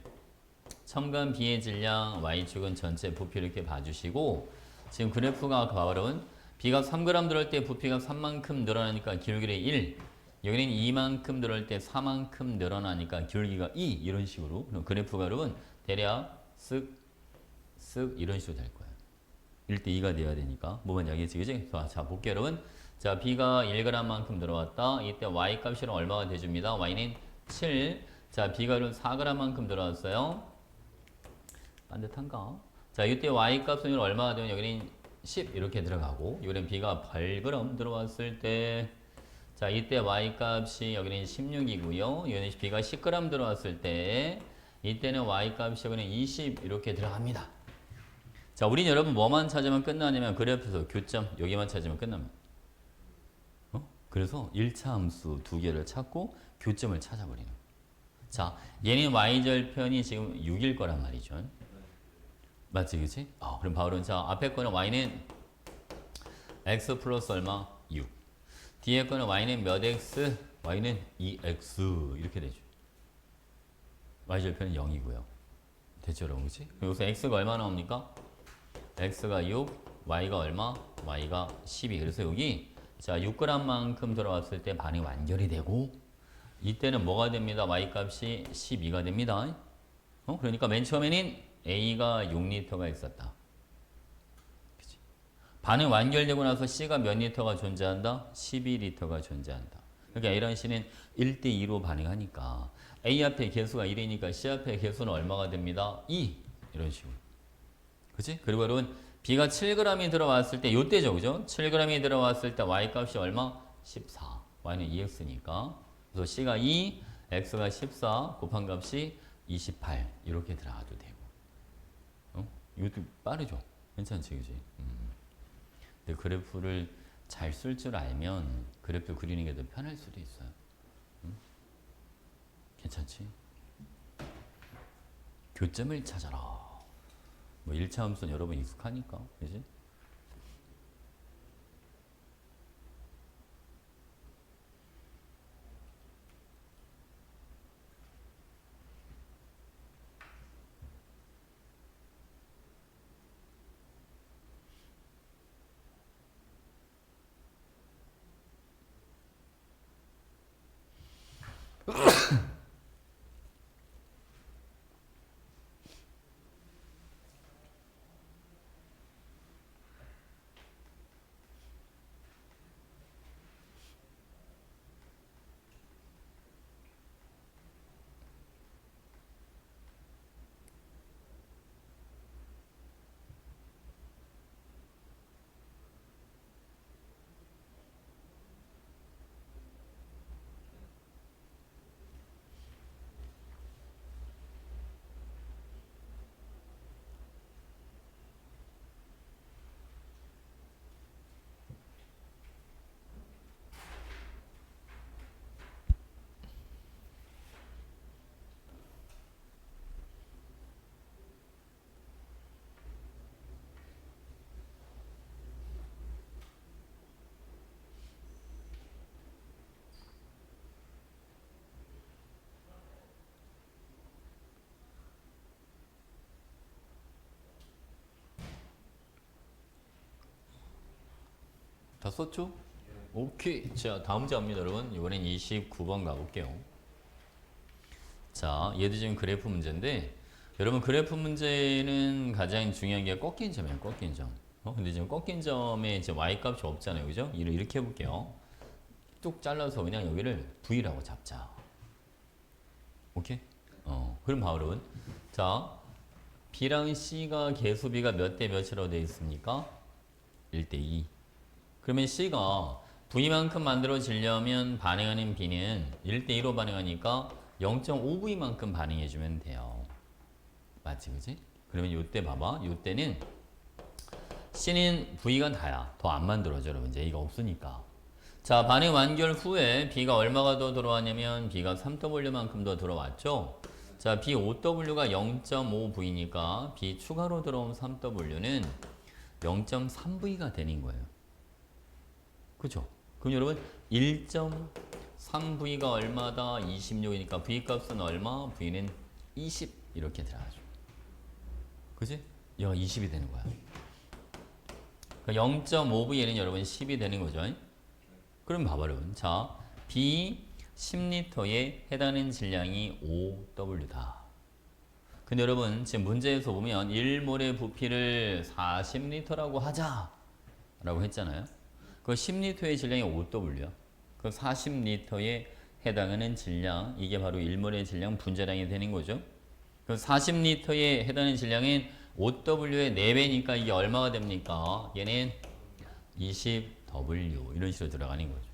첨간 B의 질량, Y축은 전체 부피 이렇게 봐주시고 지금 그래프가 여러분 B가 3g 들어올 때 부피가 3만큼 늘어나니까 기울기가 1, 여기는 2만큼 늘어올 때 4만큼 늘어나니까 기울기가 2 이런 식으로 그럼 그래프가 여러분 대략 쓱 이런 식으로 될 거예요. 1대 2가 돼야 되니까 뭐만 알겠지, 그지? 자, 볼게요 여러분. 자, B가 1g만큼 들어왔다. 이때 Y 값이랑 얼마가 돼줍니다. Y는 7. 자, B가 4g만큼 들어왔어요. 반듯한가? 자, 이때 Y 값은 얼마가 되면 여기는 10 이렇게 들어가고 여기는 B가 8g 들어왔을 때 자, 이때 Y 값이 여기는 16이고요. 여기는 B가 10g 들어왔을 때 이때는 Y 값이 여기는 20 이렇게 들어갑니다. 자, 우린 여러분 뭐만 찾으면 끝나냐면 그래프에서 교점 여기만 찾으면 끝납니다. 그래서 1차 함수 두 개를 찾고 교점을 찾아버리는 거예요. 자, 얘는 y절편이 지금 6일 거란 말이죠. 맞지, 그치? 그럼 바로 자, 앞에 거는 y는 x 플러스 얼마? 6. 뒤에 거는 y는 몇 x? y는 2x 이렇게 되죠. y절편은 0이고요. 됐죠, 여러분, 그치? 여기서 x가 얼마 나옵니까? x가 6, y가 얼마? y가 12. 그래서 여기 자, 6g만큼 들어왔을 때 반응이 완결이 되고 이때는 뭐가 됩니다. Y값이 12가 됩니다. 그러니까 맨 처음에는 A가 6L가 있었다. 그치? 반응 완결되고 나서 C가 몇 리터가 존재한다? 12L가 존재한다. 그러니까 A랑 C는 1대 2로 반응하니까 A 앞에 개수가 1이니까 C 앞에 개수는 얼마가 됩니다? 2. 이런 식으로. 그치? 그리고 여러분 B가 7g이 들어왔을 때 요때죠, 그죠? 7g이 들어왔을 때 Y 값이 얼마? 14. Y는 2x니까. 그래서 C가 2, X가 14, 곱한 값이 28 이렇게 들어가도 되고. 이것도 빠르죠. 괜찮지, 그지? 근데 그래프를 잘 쓸 줄 알면 그래프 그리는 게 더 편할 수도 있어요. 괜찮지? 교점을 찾아라. 뭐 1차 함수는 여러분 익숙하니까, 그지? 다 썼죠? 오케이. 자, 다음 문제 합니다, 여러분. 이번엔 29번 가볼게요. 자, 얘도 지금 그래프 문제인데, 여러분 그래프 문제는 가장 중요한 게 꺾인 점이에요, 꺾인 점. 근데 지금 꺾인 점에 이제 y값이 없잖아요, 그죠? 이렇게 해볼게요. 뚝 잘라서 그냥 여기를 v라고 잡자. 오케이? 그럼 봐, 여러분. 자, b랑 c가 개수비가 몇 대 몇이라고 되어 있습니까? 1대 2. 그러면 C가 V만큼 만들어지려면 반응하는 B는 1대2로 반응하니까 0.5V만큼 반응해주면 돼요. 맞지, 그지? 그러면 요때 봐봐. 요때는 C는 V가 다야. 더 안 만들어져, 여러분. 이제 A가 없으니까. 자, 반응 완결 후에 B가 얼마가 더 들어왔냐면 B가 3W만큼 더 들어왔죠? 자, B 5W가 0.5V니까 B 추가로 들어온 3W는 0.3V가 되는 거예요. 그죠? 그럼 여러분 1.3V가 얼마다? 26이니까 V값은 얼마? V는 20 이렇게 들어가죠. 그지? 얘가 20이 되는 거야. 0.5V는 여러분 10이 되는 거죠. 그럼 봐봐 여러분. 자, B 10리터에 해당하는 질량이 5W다. 근데 여러분 지금 문제에서 보면 1몰의 부피를 40리터라고 하자 라고 했잖아요. 그 10리터의 질량이 5W야. 그 40리터에 해당하는 질량, 이게 바로 1몰의 질량 분자량이 되는 거죠. 그 40리터에 해당하는 질량은 5W의 4배니까 이게 얼마가 됩니까? 얘는 20W 이런 식으로 들어가는 거죠.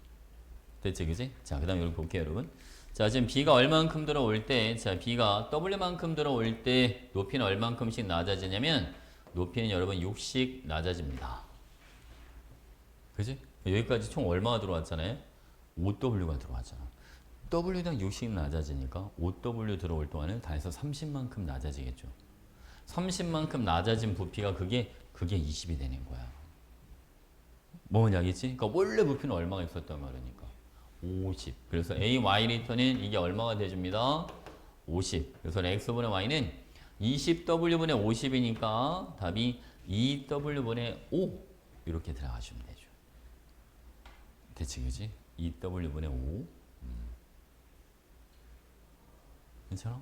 됐지, 그지? 자, 그 다음에 이렇게 볼게요, 여러분. 자, 지금 B가 얼만큼 들어올 때, 자, B가 W만큼 들어올 때 높이는 얼만큼씩 낮아지냐면 높이는 여러분 6씩 낮아집니다. 그지? 여기까지 총 얼마가 들어왔잖아요? 5W가 들어왔잖아. W당 6씩 낮아지니까 5W 들어올 동안은 다 해서 30만큼 낮아지겠죠. 30만큼 낮아진 부피가 그게 20이 되는 거야. 뭔 얘기지? 그러니까 원래 부피는 얼마가 있었단 말이니까. 50. 그래서 A, Y 리터는 이게 얼마가 돼줍니다? 50. 그래서 X분의 Y는 20W분의 50이니까 답이 2W분의 5 이렇게 들어가시면 되죠. 대체 그지? 2W분의 5. 괜찮아?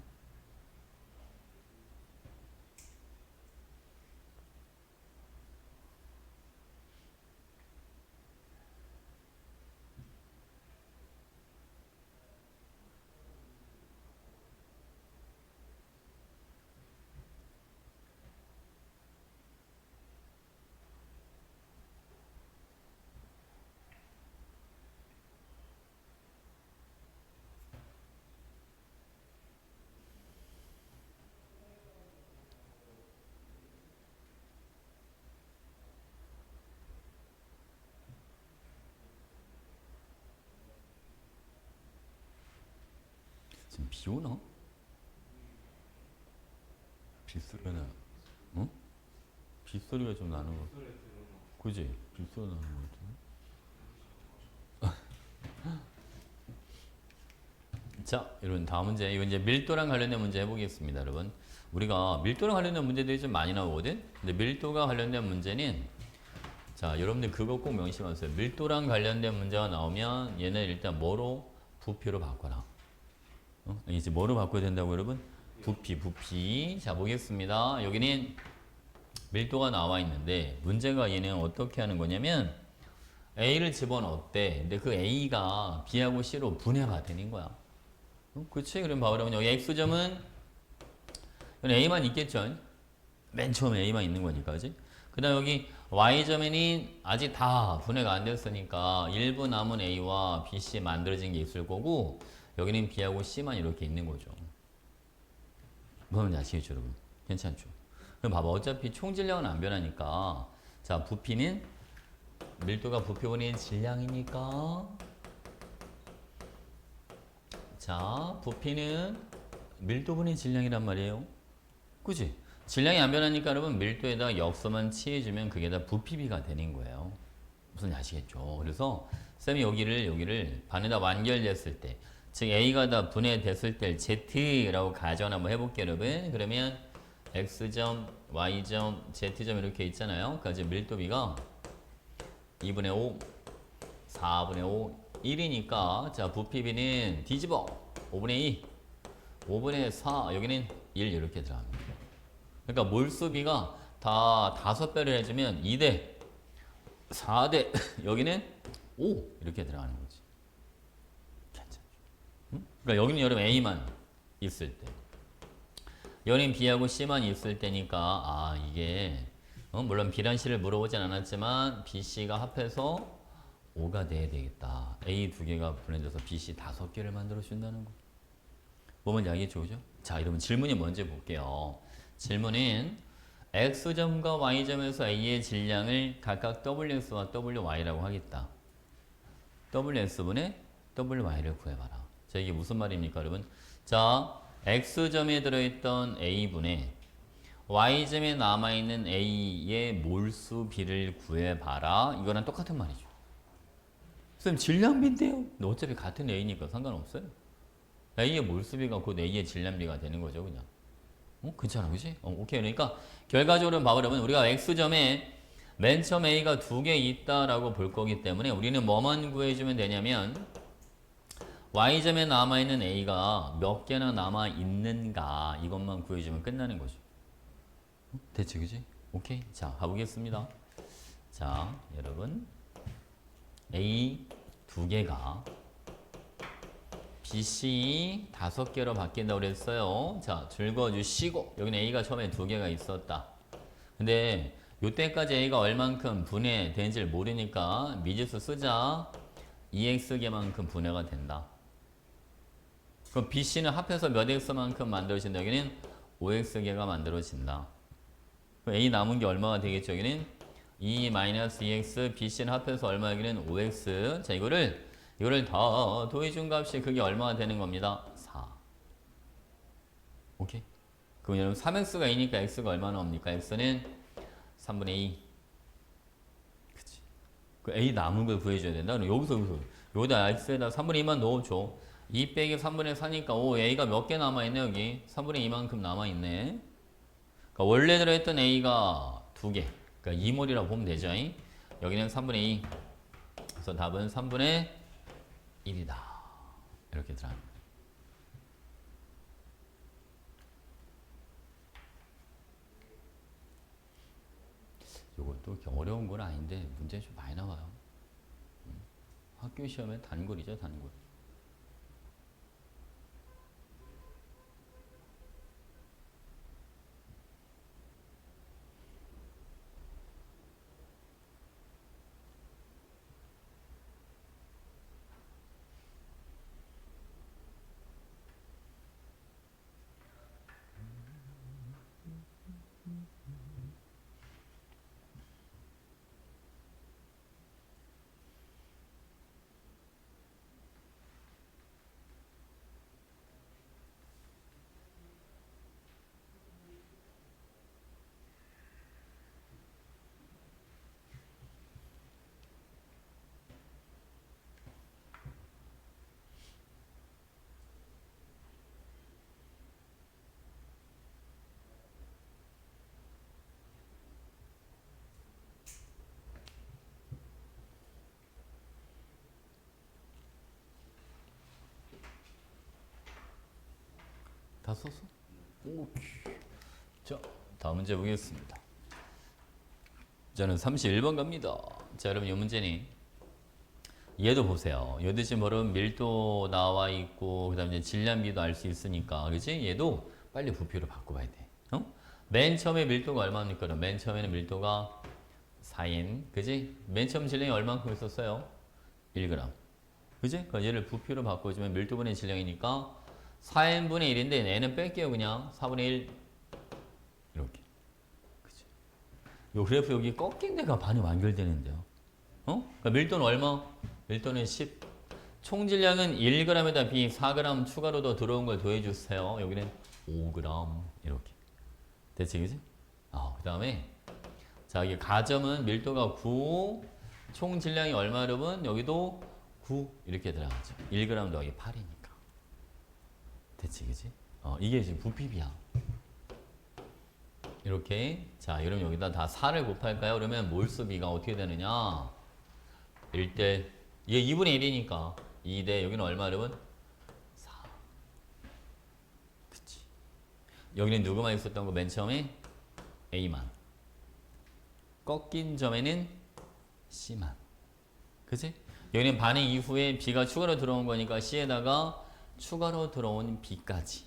지금 비 오나? 빗소리가 나. 어? 빗소리가 좀 나는 거. 소리 들어나. 그지? 빗소리 나는 거 같은데. 자, 여러분 다음 문제. 이거 이제 밀도랑 관련된 문제 해보겠습니다, 여러분. 우리가 밀도랑 관련된 문제들이 좀 많이 나오거든. 근데 밀도가 관련된 문제는 자, 여러분들 그거 꼭 명심하세요. 밀도랑 관련된 문제가 나오면 얘는 일단 뭐로 부피로 바꿔라. 이제 뭐로 바꿔야 된다고 여러분? 부피. 자, 보겠습니다. 여기는 밀도가 나와 있는데 문제가 얘는 어떻게 하는 거냐면 A를 집어넣었대. 근데 그 A가 B하고 C로 분해가 되는 거야. 그치? 그럼 봐보면 여기 X점은 A만 있겠죠? 맨 처음에 A만 있는 거니까, 그지? 그 다음 여기 Y점에는 아직 다 분해가 안 됐으니까 일부 남은 A와 B, C 만들어진 게 있을 거고 여기는 B하고 C만 이렇게 있는 거죠. 그러면 아시겠죠, 여러분? 괜찮죠? 그럼 봐봐. 어차피 총 질량은 안 변하니까 자, 부피는 밀도가 부피분의 질량이니까 자, 부피는 밀도분의 질량이란 말이에요. 그치? 질량이 안 변하니까 여러분 밀도에다가 역서만 취해주면 그게 다 부피비가 되는 거예요. 무슨 아시겠죠? 그래서 쌤이 여기를 반에다 완결됐을 때, 즉 A가 다 분해됐을 때 Z라고 가정 한번 해볼게요, 여러분. 그러면 X점, Y점, Z점 이렇게 있잖아요. 그러니까 이제 밀도비가 2분의 5, 4분의 5, 1이니까 자, 부피비는 뒤집어 5분의 2, 5분의 4, 여기는 1 이렇게 들어갑니다. 그러니까 몰수비가 다 5배를 해주면 2대 4대 여기는 5 이렇게 들어가는 거지. 괜찮죠? 응? 그러니까 여기는 여러분 A만 있을 때, 여기는 B하고 C만 있을 때니까 아 이게 물론 B란 C를 물어보진 않았지만 B, C가 합해서 5가 돼야 되겠다. A 2개가 분해져서 B, C 5개를 만들어 준다는 거. 뭐면 알겠죠, 그죠? 자, 여러분 질문이 먼저 볼게요. 질문은 X점과 Y점에서 A의 질량을 각각 WX와 WY라고 하겠다. WX분의 WY를 구해봐라. 자, 이게 무슨 말입니까, 여러분? 자, X점에 들어있던 A분의 Y점에 남아있는 A의 몰수 비를 구해봐라. 이거랑 똑같은 말이죠. 선생님, 질량비인데요? 근데 어차피 같은 A니까 상관없어요. A의 몰수비가 곧 A의 질량비가 되는 거죠, 그냥. 괜찮아, 그지? 오케이. 그러니까 결과적으로는 봐보려면 우리가 X점에 맨 처음 A가 2개 있다라고 볼 거기 때문에 우리는 뭐만 구해주면 되냐면 Y점에 남아있는 A가 몇 개나 남아있는가 이것만 구해주면 끝나는 거죠. 됐지, 그지? 오케이. 자, 가보겠습니다. 자, 여러분 A 2개가 BC 5개로 바뀐다고 그랬어요. 자, 즐거워주시고 여기는 A가 처음에 2개가 있었다. 근데 이때까지 A가 얼만큼 분해된지를 모르니까 미지수 쓰자. 2x개만큼 분해가 된다. 그럼 BC는 합해서 몇 x만큼 만들어진다. 여기는 5x개가 만들어진다. 그럼 A 남은 게 얼마가 되겠죠? 여기는 2-2x, BC는 합해서 얼마? 여기는 5x. 자, 이거를 다 더해준 값이 그게 얼마가 되는 겁니다? 4. 오케이? 그럼 여러분 3x가 2니까 x가 얼마 나옵니까? x는 3분의 2. 그치? 그 a 남은 걸 구해줘야 된다. 그럼 여기다 x에다 3분의 2만 넣어줘. 2 빼기 3분의 4니까 오, a가 몇 개 남아있네, 여기? 3분의 2만큼 남아있네. 그러니까 원래 들어있던 a가 2개. 그러니까 2몰이라고 보면 되죠. 여기는 3분의 2. 그래서 답은 3분의 1이다. 이렇게 들어갑니다. 이것도 어려운 건 아닌데 문제 좀 많이 나와요. 학교 시험에 단골이죠, 단골. 다 썼어? 오케이. 자, 다음 문제 보겠습니다. 저는 31번 갑니다. 자, 여러분 이 문제는 얘도 보세요. 얘도 지금 여러분 밀도 나와 있고 그다음에 이제 질량비도 알 수 있으니까 그렇지? 얘도 빨리 부피로 바꿔봐야 돼. 어? 맨 처음에 밀도가 얼마입니까? 그럼 맨 처음에는 밀도가 4n, 그지? 맨 처음 질량이 얼만큼 있었어요? 1g. 그지? 그럼 얘를 부피로 바꿔주면 밀도분의 질량이니까 4n분의 1인데 n은 뺄게요. 그냥 4분의 1 이렇게. 그치? 요 그래프 여기 꺾인 데가 반이 완결되는데요. 어? 그러니까 밀도는 얼마? 밀도는 10. 총 질량은 1g에다 B 4g 추가로 더 들어온 걸 더해주세요. 여기는 5g 이렇게. 됐지, 그지? 그 다음에 자, 이게 가점은 밀도가 9, 총 질량이 얼마 여러분? 여기도 9 이렇게 들어가죠. 1g 더하기 8이니까. 됐지, 그지? 이게 지금 부피비야. 이렇게. 자, 여러분 여기다 다 4를 곱할까요? 그러면 몰수비가 어떻게 되느냐? 1대, 얘 2분의 1이니까 2대, 여기는 얼마 여러분? 4. 그치. 여기는 누구만 있었던 거 맨 처음에? A만. 꺾인 점에는 C만. 그치? 여기는 반응 이후에 B가 추가로 들어온 거니까 C에다가 추가로 들어온 B까지.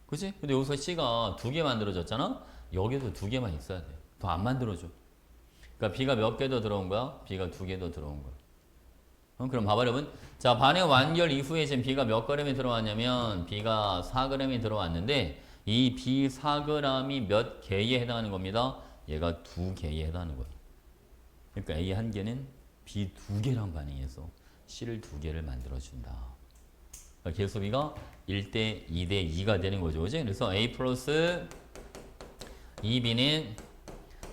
그치? 근데 여기서 C가 2개 만들어졌잖아? 여기도 2개만 있어야 돼. 더 안 만들어줘. 그러니까 B가 몇 개 더 들어온 거야? B가 2개 더 들어온 거야. 그럼 봐봐 여러분. 자, 반응 완결 이후에 지금 B가 몇 g이 들어왔냐면 B가 4g이 들어왔는데 이 B 4g이 몇 개에 해당하는 겁니다. 얘가 2개에 해당하는 거예요. 그러니까 A 1개는 B 2개랑 반응해서 C를 2개를 만들어준다. 그러니까 개수비가 1대 2대 2가 되는 거죠. 그지? 그래서 A 플러스 2B는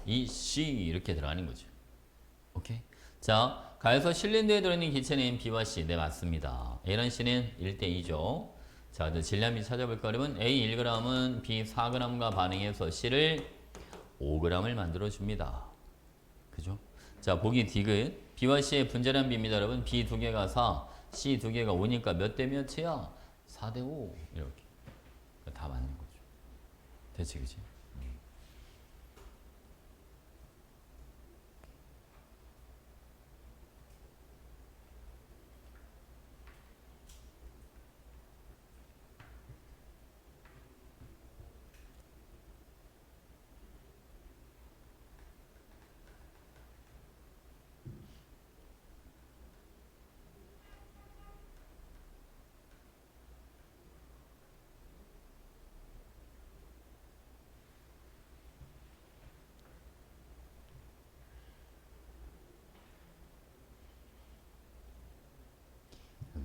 2C 이렇게 들어가는 거죠. 오케이? 자, 가에서 실린더에 들어있는 기체는 B와 C. 네, 맞습니다. A랑 C는 1대 2죠. 자, 이제 질량비 찾아볼까? 그러면 A 1g은 B 4g과 반응해서 C를 5g을 만들어줍니다. 그죠? 자, 보기 디귿. B와 C의 분자량 비입니다. 여러분, B 2개가 4, C 2개가 5니까 몇 대 몇이야? 4대 5. 이렇게. 다 맞는 거죠. 됐지, 그치?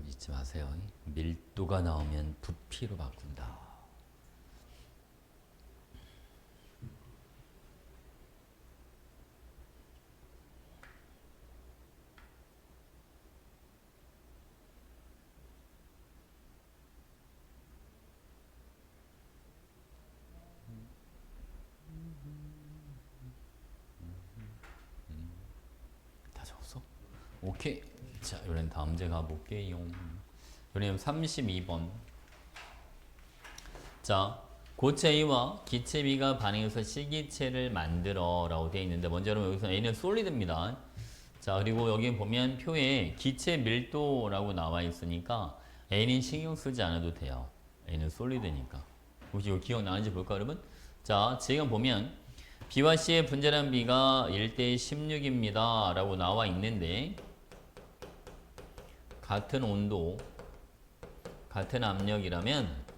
잊지 마세요. 밀도가 나오면 부피로 바꾼다. 다 적었어? 오케이. 자, 이번엔 다음 문제 가볼게요. 이번엔 32번. 자, 고체 A와 기체 B가 반응해서 C기체를 만들어 라고 되어 있는데 먼저 여러분 여기서 A는 솔리드입니다. 자, 그리고 여기 보면 표에 기체 밀도라고 나와 있으니까 A는 신경 쓰지 않아도 돼요. A는 솔리드니까. 혹시 이거 기억나는지 볼까 여러분? 자, 지금 보면 B와 C의 분자량 B가 1대 16입니다 라고 나와 있는데 같은 온도, 같은 압력이라면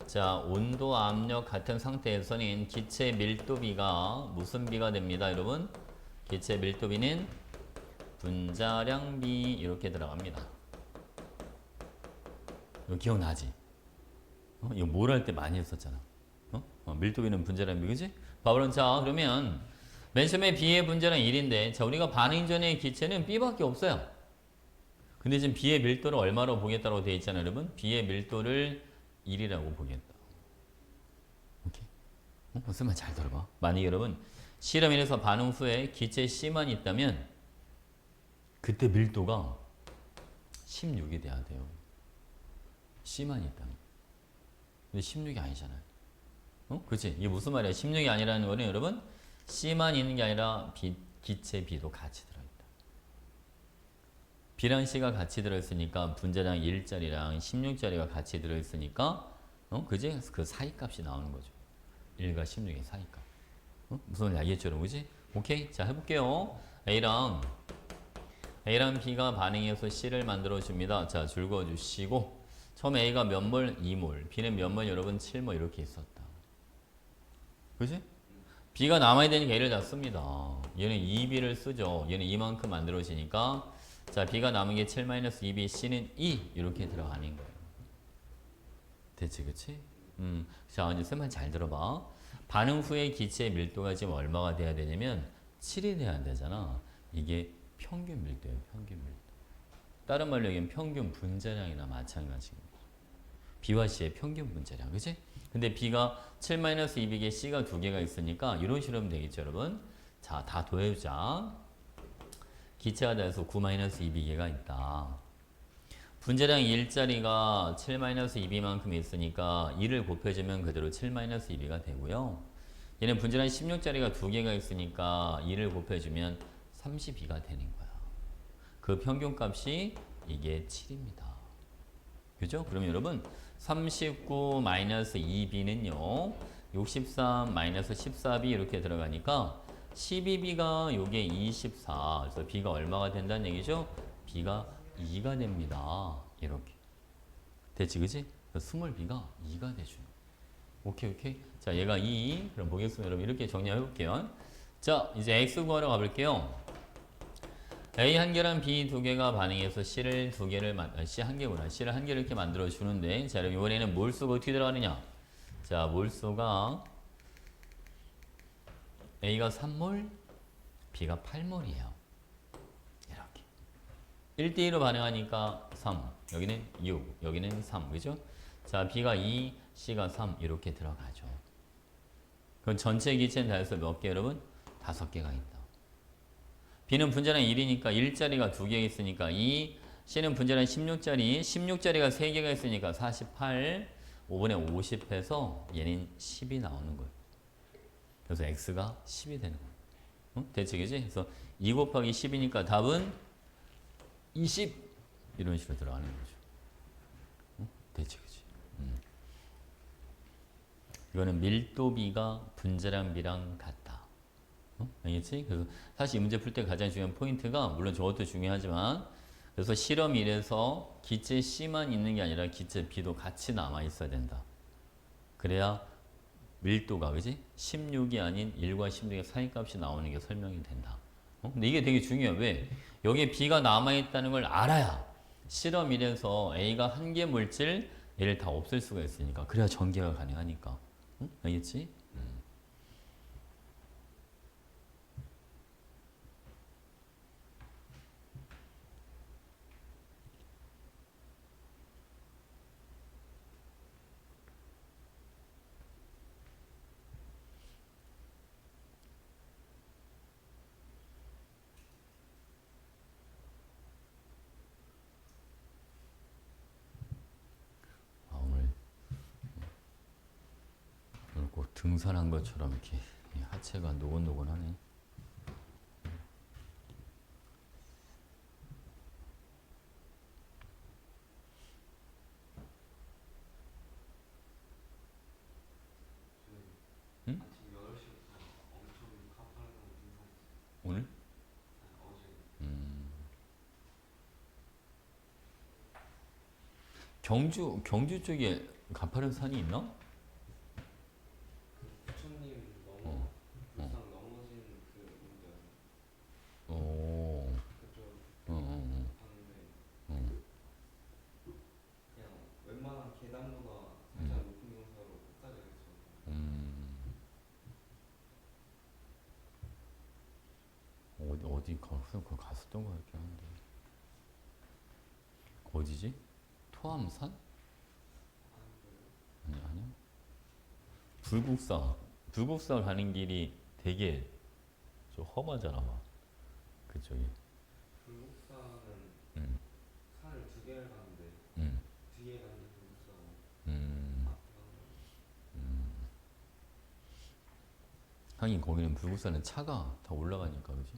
자, 온도, 압력 같은 상태에서는 기체 밀도비가 무슨 비가 됩니다, 여러분? 기체 밀도비는 분자량비 이렇게 들어갑니다. 이거 기억나지? 이거 뭘 할 때 많이 했었잖아. 밀도비는 분자량비, 그지? 봐보면 자, 그러면 맨 처음에 B의 분자량 1인데 자, 우리가 반응 전의 기체는 B밖에 없어요. 근데 지금 B의 밀도를 얼마로 보겠다고 되어 있잖아요, 여러분? B의 밀도를 1이라고 보겠다. 오케이? 무슨 말 잘 들어봐. 만약에 여러분 실험인에서 반응 후에 기체 C만 있다면 그때 밀도가 16이 돼야 돼요. C만 있다면. 근데 16이 아니잖아요. 어? 그치? 이게 무슨 말이야? 16이 아니라는 거는 여러분 C만 있는 게 아니라 기체 B도 같이 들어있다. B랑 C가 같이 들어있으니까 분자량 1짜리랑 16짜리가 같이 들어있으니까 그지? 그 사이값이 나오는 거죠. 1과 16의 사이값. 무슨 말인지 알겠죠? 여러분? 그지? 오케이? 자 해볼게요. A랑 B가 반응해서 C를 만들어줍니다. 자 줄 그어주시고 처음에 A가 몇 몰? 2몰. B는 몇 몰? 여러분 7몰 이렇게 있었다. 그지? B가 남아야 되니까 A를 다 씁니다. 얘는 2B를 쓰죠. 얘는 이만큼 만들어지니까 자 B가 남은 게 7-2B, C는 2 이렇게 들어가는 거예요. 됐지 그치? 자 이제 쌤만 잘 들어봐. 반응 후에 기체의 밀도가 지금 얼마가 돼야 되냐면 7이 돼야 되잖아. 이게 평균 밀도예요. 평균 밀도. 다른 말로 얘기하면 평균 분자량이나 마찬가지입니다. B와 C의 평균 분자량. 그치? 근데 B가 7-2B에 C가 2개가 있으니까 이런 식으로 하면 되겠죠 여러분. 자 다 더해보자. 기체가 돼서 9-2B개가 있다. 분자량 1짜리가 7-2B만큼 있으니까 2를 곱해주면 그대로 7-2B가 되고요. 얘는 분자량 16짜리가 2개가 있으니까 2를 곱해주면 32가 되는 거야. 그 평균값이 이게 7입니다. 그죠? 그러면 여러분 39-2B는요 63-14B 이렇게 들어가니까 12B가 요게 24 그래서 B가 얼마가 된다는 얘기죠? B가 2가 됩니다. 이렇게 됐지 그지? 스몰 B가 2가 되죠. 오케이 오케이. 자 얘가 2 그럼 보겠습니다. 여러분 이렇게 정리해 볼게요. 자 이제 X 구하러 가볼게요. A 한 개랑 B 두 개가 반응해서 C를 두 개를 C 한 개구나. C를 한 개를 이렇게 만들어 주는데 자 여러분 이번에는 몰수가 어떻게 들어가느냐? 자 몰수가 A가 3몰, B가 8몰이에요. 이렇게 1대1로 반응하니까 3, 여기는 6, 여기는 3, 그죠? 자 B가 2, C가 3 이렇게 들어가죠. 그럼 전체 기체는 다 해서 몇 개 여러분? 5개가 있다. B는 분자량 1이니까 1짜리가 2개 있으니까 2, C는 분자량 16짜리, 16짜리가 3개가 있으니까 48, 5분의 50 해서 얘는 10이 나오는 거예요. 그래서 X가 10이 되는 거예요. 대체 그지? 그래서 2 곱하기 10이니까 답은 20 이런 식으로 들어가는 거죠. 대체 그지? 이거는 밀도비가 분자량 비랑 같다. 알겠지? 그래서 사실 이 문제 풀 때 가장 중요한 포인트가 물론 저것도 중요하지만 그래서 실험 1에서 기체 C만 있는 게 아니라 기체 B도 같이 남아 있어야 된다. 그래야 밀도가 그지? 16이 아닌 1과 16의 사이값이 나오는 게 설명이 된다. 근데 이게 되게 중요해. 왜? 여기에 B가 남아있다는 걸 알아야 실험 1에서 A가 한 개 물질 얘를 다 없앨 수가 있으니까 그래야 전개가 가능하니까. 알겠지? 오늘 꼭 등산한 것처럼 이렇게 하체가 노곤노곤하네. 응? 아침 8시부터 엄청 가파르고 등산했어요. 오늘? 어제. 경주 쪽에 가파른 산이 있나? 부처님 불상 넘어진 그 문제 오. 그쪽 어. 봤는데 그냥 웬만한 계단보다 살짝 높은 경사로 꼭다리가 있어. 어디 갔었던 것 같긴 한데. 어디지? 토암산? 아니야? 불국사 가는 길이 되게 좀 험하잖아, 막. 그쪽이. 불국사는 음. 산을 2개를 가는데 음. 뒤에 가는 게 불국사고 음. 앞에 가는 게 하긴 거기는 불국사는 차가 다 올라가니까 그지?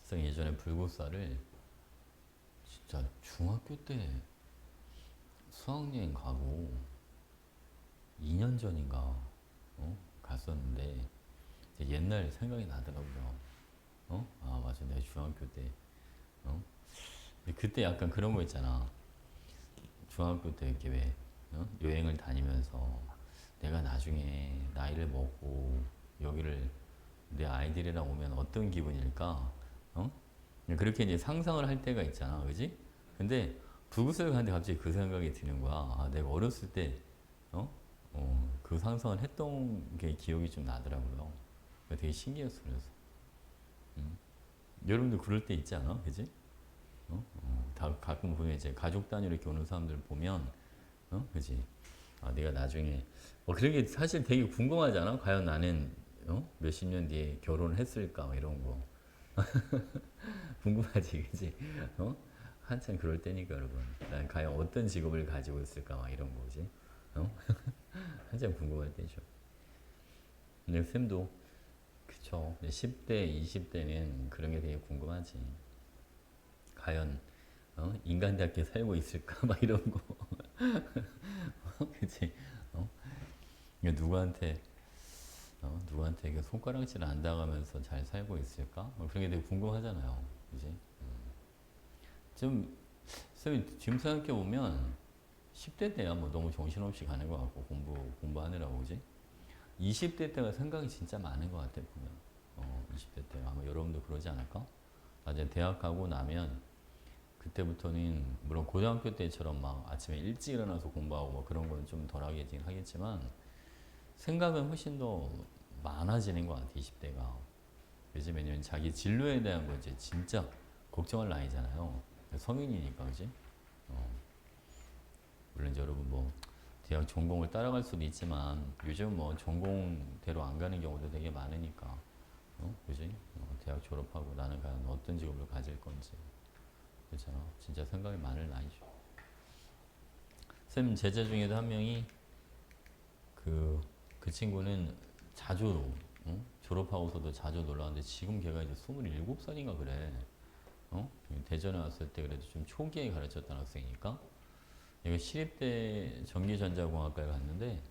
그래서 예전에 불국사를 진짜 중학교 때 수학여행 가고 2년 전인가 갔었는데 이제 옛날 생각이 나더라고요. 아 맞아 내가 중학교 때 근데 그때 약간 그런 거 있잖아. 중학교 때 이렇게 왜 여행을 다니면서 내가 나중에 나이를 먹고 여기를 내 아이들이랑 오면 어떤 기분일까? 어? 그렇게 이제 상상을 할 때가 있잖아, 그지? 근데 부부스를 가는데 갑자기 그 생각이 드는 거야. 아, 내가 어렸을 때, 그 상상을 했던 게 기억이 좀 나더라고요. 되게 신기했어, 그래서. 음. 여러분도 그럴 때 있지 않아? 그지? 다 가끔 보면 이제 가족 단위로 이렇게 오는 사람들 보면, 그지? 아, 내가 나중에, 그런 게 사실 되게 궁금하잖아? 과연 나는, 몇십 년 뒤에 결혼을 했을까? 뭐 이런 거. 궁금하지, 그지? 어? 한참 그럴 때니까, 여러분. 난 과연 어떤 직업을 가지고 있을까? 막 이런 거지. 어? 한참 궁금할 때죠. 근데 쌤도, 그쵸. 10대, 20대는 그런 게 되게 궁금하지. 과연, 인간답게 살고 있을까? 막 이런 거. 그치? 이게 누구한테 이게 손가락질 안 당하면서 잘 살고 있을까? 뭐 그런 게 되게 궁금하잖아요. 그지? 좀, 쌤이 지금 생각해보면 10대 때야 뭐 너무 정신없이 가는 것 같고 공부하느라고, 그지? 20대 때가 생각이 진짜 많은 것 같아, 보면. 20대 때. 아마 여러분도 그러지 않을까? 나중에 대학 가고 나면 그때부터는 물론 고등학교 때처럼 막 아침에 일찍 일어나서 공부하고 뭐 그런 건 좀 덜하긴 하겠지만 생각은 훨씬 더 많아지는 것 같아, 20대가. 요즘 왜냐면 자기 진로에 대한 거 이제 진짜 걱정할 나이잖아요. 성인이니까, 그지? 물론 이제 여러분 뭐 대학 전공을 따라갈 수도 있지만 요즘 뭐 전공대로 안 가는 경우도 되게 많으니까, 그지? 대학 졸업하고 나는 과연 어떤 직업을 가질 건지. 그렇잖아. 진짜 생각이 많을 나이죠. 쌤 제자 중에도 한 명이 그 친구는 자주 졸업하고서도 자주 놀러 왔는데 지금 걔가 이제 27살인가 그래. 대전에 왔을 때 그래도 좀 초기에 가르쳤던 학생이니까 얘가 시립대 전기전자공학과에 갔는데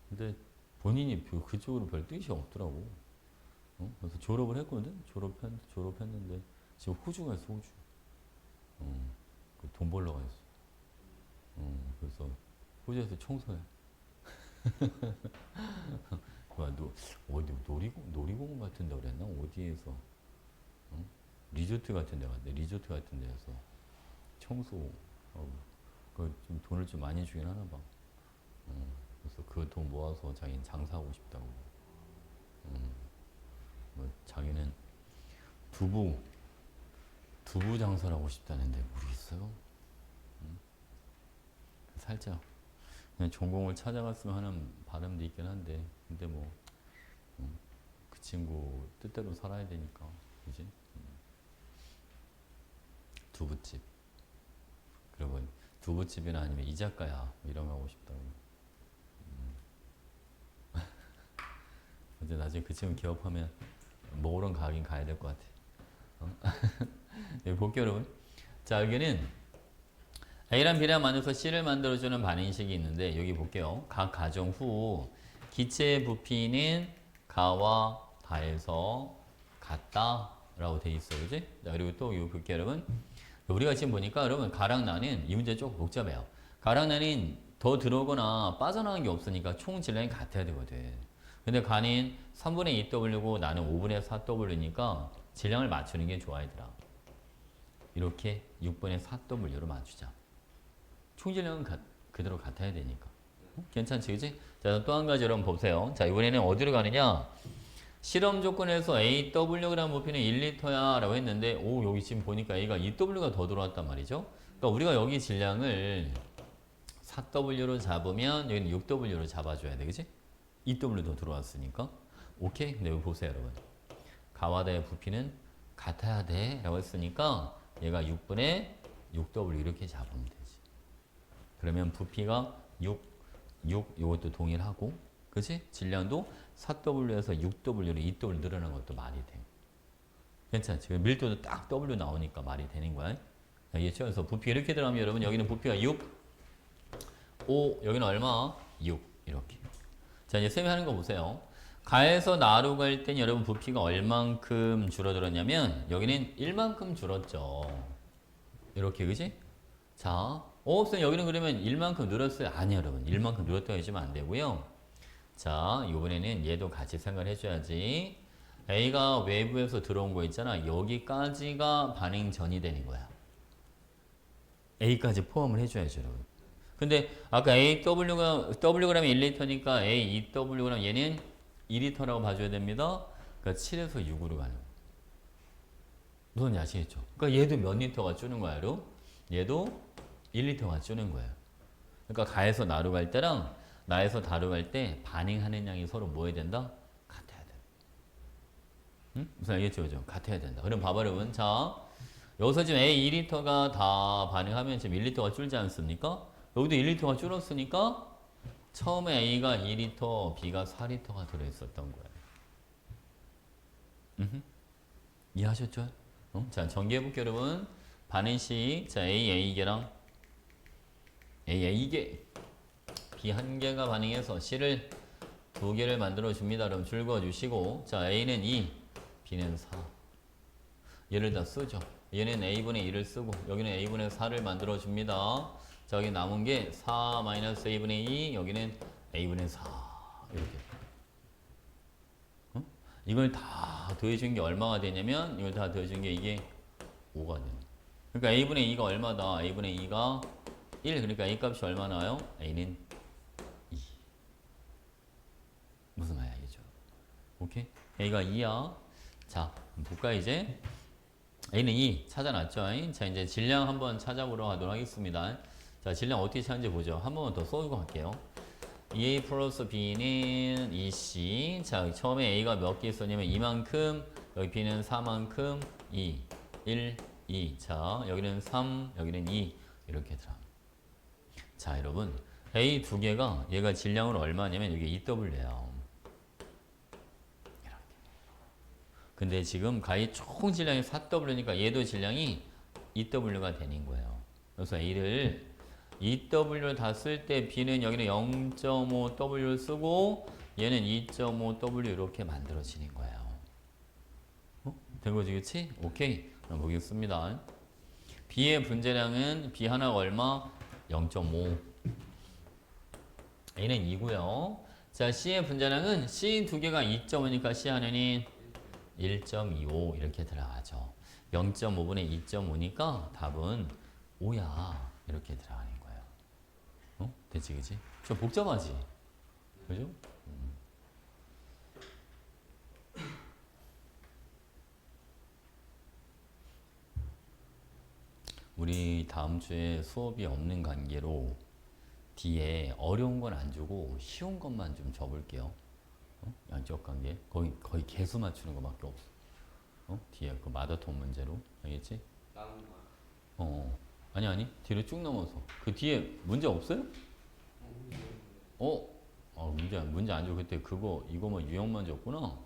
근데 본인이 그쪽으로 별 뜻이 없더라고. 그래서 졸업을 했거든. 졸업했는데 지금 호주 갔어, 호주. 돈 벌러 갔어. 그래서 호주에서 청소해. 어디 놀이공원 같은 데 그랬나? 어디에서 리조트 같은 데 갔는데 리조트 같은 데에서 청소하고 좀 돈을 좀 많이 주긴 하나 봐. 그래서 그 돈 모아서 자기는 장사하고 싶다고. 뭐 자기는 두부 장사를 하고 싶다는데 모르겠어요. 살짝 그냥 전공을 찾아갔으면 하는 바람도 있긴 한데 근데 뭐 그 친구 뜻대로 살아야 되니까 그지? 두부집 그리고 두부집이나 아니면 이자카야 이런 거 하고 싶다고. 근데 나중에 그 친구 개업하면 먹으러 가긴 가야 될 것 같아. 여기 볼게요, 여러분. 자, 여기는 A랑 B랑 만들어서 C를 만들어주는 반응식이 있는데 여기 볼게요. 각 가정 후 기체 부피는 가와 다에서 같다라고 돼 있어, 그지? 자, 그리고 또 이거 볼게요, 여러분. 우리가 지금 보니까 여러분 가랑 나는 이 문제 조금 복잡해요. 가랑 나는 더 들어오거나 빠져나간 게 없으니까 총 질량이 같아야 되거든. 근데 가는 3분의 2W고 나는 5분의 4W니까 질량을 맞추는 게 좋아, 얘들아. 이렇게 6분의 4W로 맞추자. 총질량은 그대로 같아야 되니까. 괜찮지, 그지? 자, 또 한 가지 여러분 보세요. 자, 이번에는 어디로 가느냐? 실험 조건에서 AW라는 부피는 1리터야 라고 했는데, 오, 여기 지금 보니까 A가 2W가 더 들어왔단 말이죠. 그러니까 우리가 여기 질량을 4W로 잡으면 여기는 6W로 잡아줘야 돼, 그지? 2W 더 들어왔으니까. 오케이? 근데 여기 보세요, 여러분. 가와다의 부피는 같아야 돼 라고 했으니까 얘가 6분의 6W 이렇게 잡으면 되지. 그러면 부피가 6 요것도 동일하고 그치? 질량도 4W에서 6W로 2W 늘어난 것도 말이 돼. 괜찮지? 밀도도 딱 W 나오니까 말이 되는 거야. 알겠죠? 그래서 부피 이렇게 들어가면 여러분 여기는 부피가 6, 5, 여기는 얼마? 6 이렇게. 자 이제 쌤이 하는 거 보세요. 가에서 나로 갈 땐 여러분 부피가 얼만큼 줄어들었냐면 여기는 1만큼 줄었죠. 이렇게 그지? 자, 쌤 여기는 그러면 1만큼 늘었어요? 아니요 여러분 1만큼 늘었다고 해주면 안 되고요. 자 이번에는 얘도 같이 생각을 해줘야지. A가 외부에서 들어온 거 있잖아. 여기까지가 반응 전이 되는 거야. A까지 포함을 해줘야죠 여러분. 근데 아까 AW가 Wg이 1리터니까 AEW가 얘는 2리터라고 봐줘야 됩니다. 그러니까 7에서 6으로 가는 거야. 무슨 아시겠죠? 그러니까 얘도 몇 리터가 주는 거야, 여러분? 얘도 1리터가 주는 거예요. 그러니까 가에서 나로 갈 때랑 나에서 다로 갈 때 반응하는 양이 서로 뭐 해야 된다? 같아야 돼. 응? 무슨 알겠죠? 그죠? 같아야 된다. 그럼 봐봐, 여러분. 자, 여기서 지금 A 2리터가 다 반응하면 지금 1리터가 줄지 않습니까? 여기도 1리터가 줄었으니까 처음에 A가 2리터, B가 4리터가 들어있었던 거예요. 이해하셨죠? 자, 전개해볼게요, 여러분. 반응식. 자, A, A개랑 A, A개. B 한 개가 반응해서 C를 두 개를 만들어줍니다. 그럼 줄 그어주시고. 자, A는 2, B는 4. 얘를 다 쓰죠. 얘는 A분의 2를 쓰고, 여기는 A분의 4를 만들어줍니다. 자, 여기 남은 게 4 마이너스 A분의 2, 여기는 A분의 4. 이렇게. 이걸 다 더해준 게 얼마가 되냐면 이걸 다 더해준 게 이게 5가 되는. 그러니까 A분의 2가 얼마다? A분의 2가 1. 그러니까 A 값이 얼마 나와요? A는 2. 무슨 말이야 이죠? 오케이? A가 2야. 자, 볼까 이제? A는 2 찾아놨죠? 자, 이제 질량 한번 찾아보러 가도록 하겠습니다. 자, 질량 어떻게 찾는지 보죠. 한 번만 더 쏘고 갈게요. 2A 플러스 B는 2C. 자, 처음에 A가 몇 개 있었냐면 이만큼, 여기 B는 4만큼, 2, 1, 2. 자, 여기는 3, 여기는 2. 이렇게 들어. 자, 여러분. A 두 개가 얘가 질량으로 얼마냐면 이게 2W예요. 이렇게. 근데 지금 가의 총 질량이 4W니까 얘도 질량이 2W가 되는 거예요. 그래서 A를 2W를 다 쓸 때 B는 여기는 0.5W를 쓰고 얘는 2.5W 이렇게 만들어지는 거예요. 된 거지, 그치? 오케이. 그럼 보겠습니다. B의 분자량은 B 하나가 얼마? 0.5. A는 2고요. 자, C의 분자량은 C 두 개가 2.5니까 C 하나는 1.25 이렇게 들어가죠. 0.5분의 2.5니까 답은 5야. 이렇게 들어가는 거예요. 됐지, 그치? 좀 복잡하지? 그죠? 우리 다음 주에 수업이 없는 관계로 뒤에 어려운 건 안 주고 쉬운 것만 좀 줘볼게요. 양적 관계. 거의 개수 맞추는 거밖에 없어. 뒤에 그 마더톤 문제로. 알겠지? 남은 거. 아니. 뒤로 쭉 넘어서. 그 뒤에 문제 없어요? 문제 안 줘. 그때 이거만 유형만 줬구나.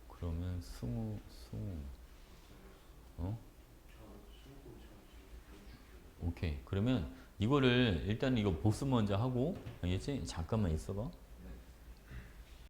그러면 스무. 오케이. 그러면 이거를 일단 이거 복습 먼저 하고, 알겠지? 잠깐만 있어봐.